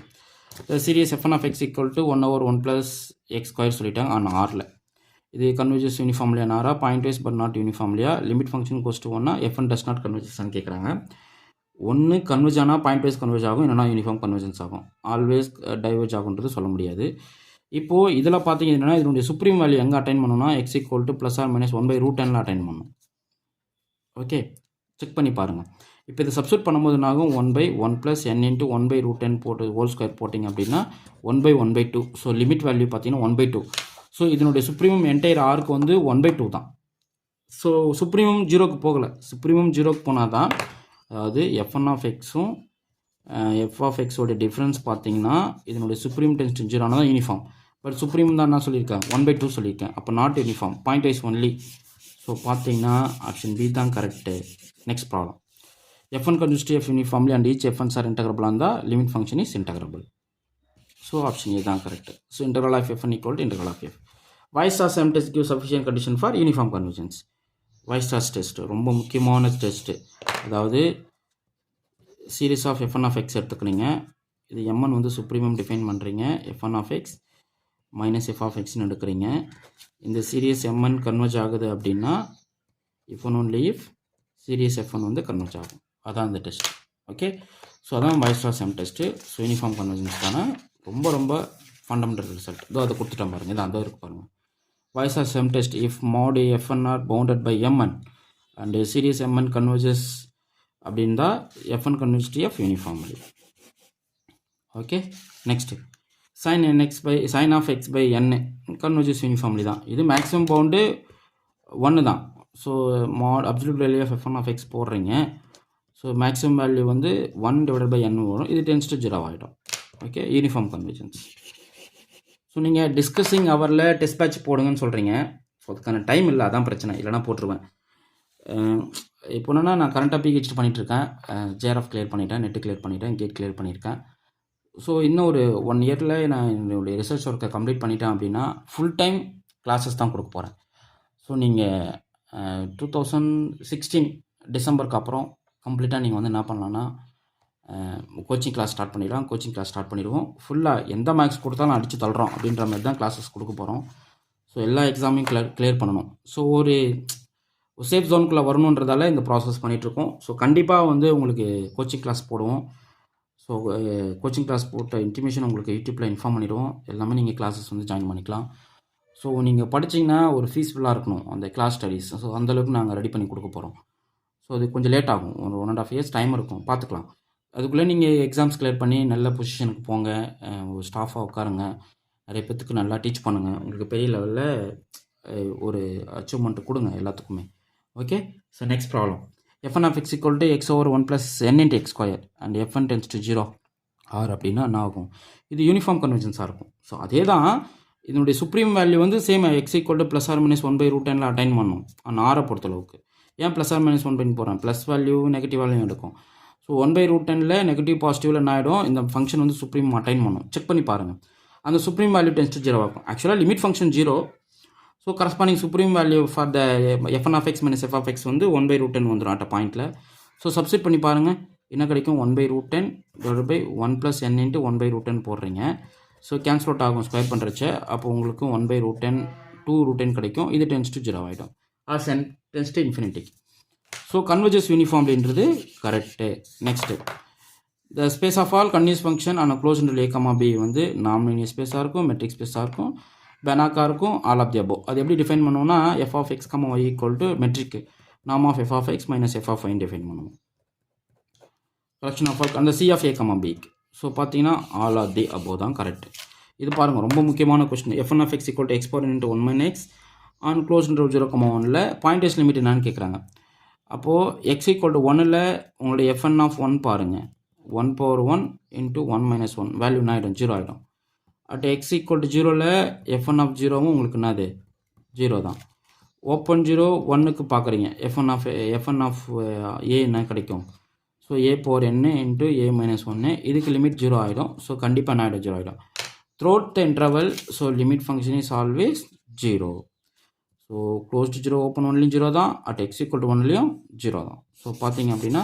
series f1 of x equal to 1/1 + x² சொல்லிட்டாங்க ஆன் ஆரில். இது கன்வர்ஜஸ் யூனிஃபார்ம்லியா நாரா, பாயிண்ட் வைஸ் பட் நாட் யூனிஃபார்ம்லியா, limit function goes to 1 f1 does not convergence கேட்குறாங்க. ஒன்று கன்வர்ஜ் ஆனால் பாயிண்ட் வைஸ் கன்வர்ஜ் ஆகும், இல்லைனா யூனிஃபார்ம் கன்வர்ஜன்ஸ் ஆகும். ஆல்வேஸ் டைவர்ஜ் ஆகுன்றது சொல்ல முடியாது. இப்போது இதில் பார்த்தீங்கன்னா இதனுடைய சுப்ரீம் வேல்யூ எங்கே அட்டைன் பண்ணணும்னா x equal to +or - 1/√n attain பண்ணணும். ஓகே, செக் பண்ணி பாருங்கள். இப்போ இதை சப்ஸ்டியூட் பண்ணும்போது என்னாகும், 1/1 + n × 1/√n போட்டு ஹோல் ஸ்கொயர் போட்டிங்க அப்படின்னா 1/1/2. ஸோ லிமிட் வேல்யூ பார்த்தீங்கன்னா 1/2. ஸோ இதனுடைய சுப்ரீமம் என்டையர் ஆர்க்கு வந்து 1/2 தான். ஸோ சுப்ரீமம் 0க்கு போகலை, சுப்ரீமம் 0க்கு போனால் தான், அதாவது f1 of xும் f of xோட டிஃப்ரென்ஸ் பார்த்தீங்கன்னா இதனுடைய சுப்ரீம் டென்ஸ் டு 0 ஆனால் தான் யூனிஃபார்ம். பட் சுப்ரீம் தான் நான் சொல்லியிருக்கேன் 1/2 சொல்லியிருக்கேன், அப்போ not uniform, pointwise only. So பார்த்தீங்கன்னா ஆப்ஷன் பி தான் correct. Next problem, f1 converges to f uniformly and each f1s are integrable இருந்தால் limit function is integrable. So option A தான் correct. So integral of f1 equal to integral of f. Weierstrass sum test gives sufficient condition for uniform convergence. Weierstrass test ரொம்ப முக்கியமான test. அதாவது series of f1 of x எடுத்துக்கிறீங்க, இது mn வந்து supremum define பண்ணுறீங்க, f1 of x minus f of xன்னு எடுக்கிறீங்க. இந்த serious mn converge ஆகுது அப்படின்னா if and only if series f1 வந்து கன்வர்ஜ் ஆகும், அதான் இந்த டெஸ்ட். ஓகே, ஸோ அதான் Weierstrass sum test. So uniform கன்வர்ஜன்ஸ்க்கான ரொம்ப ரொம்ப ஃபண்டமெண்டல் ரிசல்ட். இதோ அதை கொடுத்துட்டேன் பாருங்கள், இதான் அதோ இருக்கு பாருங்கள். Weierstrass sum test if mod f1 are bounded by mn and series mn converges அப்படின்னா f1 converges to f uniformly. Okay, next sin of x by n converges uniformly தான். இது மேக்ஸிமம் பவுண்டு 1 தான். So mod absolute value of f1 of x போடுறீங்க. So maximum value வந்து 1/n வரும், இது tense to 0 ஆகிடும். Okay, uniform convergence. So நீங்கள் discussing ஹவரில் டெஸ்ட் பேட்ச் போடுங்கன்னு சொல்கிறீங்க. ஸோ அதுக்கான டைம் இல்லை, அதான் பிரச்சனை, இல்லைனா போட்டுருவேன். இப்போ என்னென்னா நான் கரண்ட்டாக பிஹெச்டி பண்ணிகிட்ருக்கேன், ஜேஆர்எஃப் கிளியர் பண்ணிட்டேன், நெட்டு கிளியர் பண்ணிட்டேன், கேட் கிளியர் பண்ணியிருக்கேன். ஸோ இன்னும் ஒரு 1 இயரில் நான் என்னுடைய ரிசர்ச் ஒர்க்கை கம்ப்ளீட் பண்ணிட்டேன் அப்படின்னா ஃபுல் டைம் கிளாஸஸ் தான் கொடுக்க போகிறேன். ஸோ நீங்கள் 2016 டிசம்பருக்கு அப்புறம் கம்ப்ளீட்டாக நீங்கள் வந்து என்ன பண்ணலான்னா கோச்சிங் கிளாஸ் ஸ்டார்ட் பண்ணிடலாம். கோச்சிங் கிளாஸ் ஸ்டார்ட் பண்ணிடுவோம். ஃபுல்லாக எந்த மேக்ஸ் கொடுத்தாலும் அடித்து தள்ளுறோம் அப்படின்ற மாதிரி தான் கிளாஸஸ் கொடுக்க போகிறோம். ஸோ எல்லா எக்ஸாமையும் கிளியர் பண்ணணும். ஸோ சேஃப் ஜோனுக்குள்ளே வரணுன்றதால இந்த ப்ராசஸ் பண்ணிகிட்ருக்கோம். ஸோ கண்டிப்பாக வந்து உங்களுக்கு கோச்சிங் கிளாஸ் போடுவோம். ஸோ கோச்சிங் கிளாஸ் போட்ட இன்டிமேஷன் உங்களுக்கு யூடியூப்பில் இன்ஃபார்ம் பண்ணிவிடுவோம். எல்லாமே நீங்கள் கிளாஸஸ் வந்து ஜாயின் பண்ணிக்கலாம். ஸோ நீங்கள் படிச்சிங்கன்னா ஒரு ஃபீஸ்ஃபுல்லாக இருக்கணும் அந்த கிளாஸ் ஸ்டடீஸ். ஸோ அந்தளவுக்கு நாங்கள் ரெடி பண்ணி கொடுக்க போகிறோம். ஸோ அது கொஞ்சம் லேட் ஆகும். ஒரு 1.5 இயர்ஸ் டைம் இருக்கும், பார்த்துக்கலாம். அதுக்குள்ளே நீங்கள் எக்ஸாம்ஸ் கிளியர் பண்ணி நல்ல பொசிஷனுக்கு போங்க, ஒரு ஸ்டாஃபாக உட்காருங்க, நிறைய பேத்துக்கு நல்லா டீச் பண்ணுங்கள். உங்களுக்கு பெரிய லெவலில் ஒரு அச்சீவ்மெண்ட் கொடுங்க எல்லாத்துக்குமே. Okay. So next problem, fn of x equal to x over 1 plus n into x square and fn tends to 0 R அப்படின்னா என்ன ஆகும்? இது யூனிஃபார்ம் கன்வர்ஜென்ஸாக இருக்கும். ஸோ அதே தான் இதனுடைய சுப்ரீம் வேல்யூ வந்து same x equal to plus or minus 1/√10 attain பண்ணும் ஆனால் ஆரை பொறுத்தளவுக்கு. ஏன் ப்ளஸ் ஆர் மைனஸ் 1 போகிறேன்? ப்ளஸ் வேல்யூ நெகட்டிவ் வேல்யூ எடுக்கும். ஸோ 1/√10 நெகட்டிவ் பாசிட்டிவில் என்ன ஆகிடும்? இந்த ஃபங்க்ஷன் வந்து சுப்ரீம் அட்டைன் பண்ணும். செக் பண்ணி பாருங்கள். அந்த சுப்ரீம் வேல்யூ டென்ஸ் டு 0 ஆகும். ஆக்சுவலாக limit function 0. So corresponding supreme value for the fn of x minus f of x வந்து 1/√10 வந்துடும் அட் பாயிண்ட்டில். ஸோ சப்ஸ்டிட் பண்ணி பாருங்கள், என்ன கிடைக்கும்? 1/√10 டிவைட் பை 1 + n × 1/√10 போடுறீங்க. ஸோ கேன்சல் அவுட் ஆகும் ஸ்கொயர் பண்ணுறச்ச. அப்போ உங்களுக்கு 1/√10 2√10 கிடைக்கும். இது டென்ஸ் டு 0 ஆகிடும். Or n tends to infinity. So converges யூனிஃபார்ம்லின்றது correct. Next, the space of all continuous function on closed interval a, b வந்து நாமினியர் ஸ்பேஸாக இருக்கும், மெட்ரிக் ஸ்பேஸாக இருக்கும், பெனாக்கா இருக்கும், ஆல் ஆஃப் தி அபோவ். அது எப்படி டிஃபைன் பண்ணுவோம்னா f of x, y equal to metric நாம் of f of x minus f of y define பண்ணுவோம். Collection of all அந்த c of a, b. So பார்த்தீங்கன்னா ஆல் ஆஃப் தி அபோவ் தான் correct. இது பாருங்கள், ரொம்ப முக்கியமான question. fn of x equal to x power n into 1 - x on closed interval 0,1ல் pointwise limit என்னன்னு கேட்குறாங்க. அப்போது x equal to 1ல் உங்களுடைய fn of 1 பாருங்கள், 1/1 into 1 - 1 வேல்யூ என்ன ஆகிடும்? 0 ஆகிடும். At x equal to 0ல் fn of 0வும் உங்களுக்கு என்னது? 0 தான். ஓப்பன் 0 1க்கு பார்க்குறீங்க, fn of a என்ன கிடைக்கும்? So a power n into a - 1, இதுக்கு லிமிட் 0 ஆகிடும். ஸோ கண்டிப்பாக என்ன ஆகிடும்? 0 ஆகிடும். Throughout the interval, so limit function is always 0. So closed to 0 open 1லையும் 0 தான், அட் x equal to 1லையும் 0 தான். ஸோ பார்த்தீங்க அப்படின்னா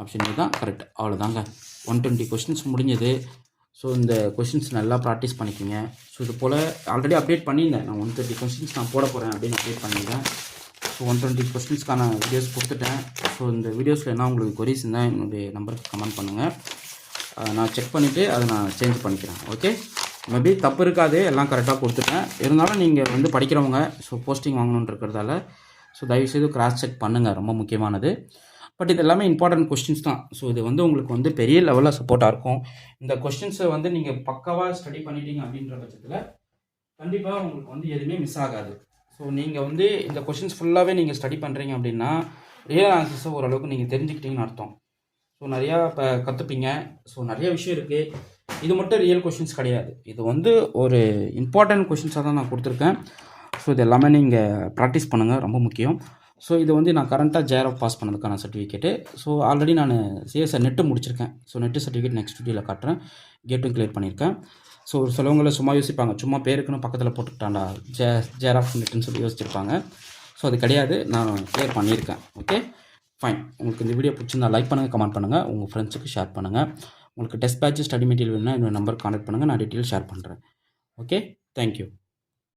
ஆப்ஷன் ஏ தான் கரெக்ட். அவ்வளோதாங்க, 120 கொஸ்டின்ஸ் முடிஞ்சது. ஸோ இந்த கொஷின்ஸ் நல்லா ப்ராக்டிஸ் பண்ணிக்கோங்க. ஸோ இது போல் ஆல்ரெடி அப்டேட் பண்ணியிருந்தேன், நான் 130 கொஸ்டின்ஸ் நான் போட போகிறேன் அப்படின்னு அப்டேட் பண்ணியிருந்தேன். ஸோ 120 கொஸ்டின்ஸ்க்கான வீடியோஸ் கொடுத்துட்டேன். ஸோ இந்த வீடியோஸில் என்ன உங்களுக்கு கொரிஸ் இருந்தால் என்னுடைய நம்பருக்கு கமெண்ட் பண்ணுங்கள், நான் செக் பண்ணிவிட்டு அதை நான் சேஞ்ச் பண்ணிக்கிறேன். ஓகே, மேபி தப்பு இருக்காது, எல்லாம் கரெக்டாக கொடுத்துட்டேன். இருந்தாலும் நீங்கள் வந்து படிக்கிறவங்க, ஸோ போஸ்டிங் வாங்கணுன்னு இருக்கிறதால ஸோ தயவுசெய்து கிராஸ் செக் பண்ணுங்கள், ரொம்ப முக்கியமானது. பட் இது எல்லாமே இம்பார்ட்டன்ட் கொஸ்டின்ஸ் தான். ஸோ இது வந்து உங்களுக்கு வந்து பெரிய லெவலில் சப்போர்ட்டாக இருக்கும். இந்த கொஸ்டின்ஸை வந்து நீங்கள் பக்காவாக ஸ்டடி பண்ணிட்டீங்க அப்படின்ற பட்சத்தில் கண்டிப்பாக உங்களுக்கு வந்து எதுவுமே மிஸ் ஆகாது. ஸோ நீங்கள் வந்து இந்த கொஸ்டின்ஸ் ஃபுல்லாகவே நீங்கள் ஸ்டடி பண்ணுறீங்க அப்படின்னா ரியல் ஆன்சர்ஸை ஓரளவுக்கு நீங்கள் தெரிஞ்சுக்கிட்டீங்கன்னு அர்த்தம். ஸோ நிறையா இப்போ கற்றுப்பீங்க. ஸோ நிறைய விஷயம் இருக்குது. இது மட்டும் ரியல் கொஸ்டின்ஸ் கிடையாது, இது வந்து ஒரு இம்பார்ட்டன்ட் கொஸ்டின்ஸாக தான் நான் கொடுத்துருக்கேன். ஸோ இது எல்லாமே நீங்கள் ப்ராக்டிஸ் பண்ணுங்கள், ரொம்ப முக்கியம். ஸோ இது வந்து நான் கரண்ட்டாக ஜேஆர்எஃப் பாஸ் பண்ணதுக்கான சர்டிஃபிகேட்டு. ஸோ ஆல்ரெடி நான் சிஎஸ்ஆர் நெட்டு முடிச்சிருக்கேன். ஸோ நெட்டு சர்டிஃபிகேட் நெக்ஸ்ட் வீடியோவில் காட்டுறேன். கேட்டும் கிளியர் பண்ணியிருக்கேன். ஸோ ஒரு சிலவங்களை சும்மா யோசிப்பாங்க, சும்மா பேருக்குன்னு பக்கத்தில் போட்டுக்கிட்டாண்டா ஜேஆர்எஃப் நெட்டுன்னு சொல்லி யோசிச்சிருப்பாங்க. ஸோ அது கிடையாது, நான் கிளியர் பண்ணியிருக்கேன். Okay fine. உங்களுக்கு இந்த வீடியோ பிடிச்சிருந்தா லைக் பண்ணுங்கள், கமெண்ட் பண்ணுங்கள், உங்கள் ஃப்ரெண்ட்ஸுக்கு ஷேர் பண்ணுங்கள். உங்களுக்கு டெஸ்ட் பேட்ச் ஸ்டடி மெட்டீரியல் வேணுன்னா என்னோட நம்பருக்கு கான்டாக்ட் பண்ணுங்கள், நான் டீட்டெயில் ஷேர் பண்ணுறேன். Okay, thank you.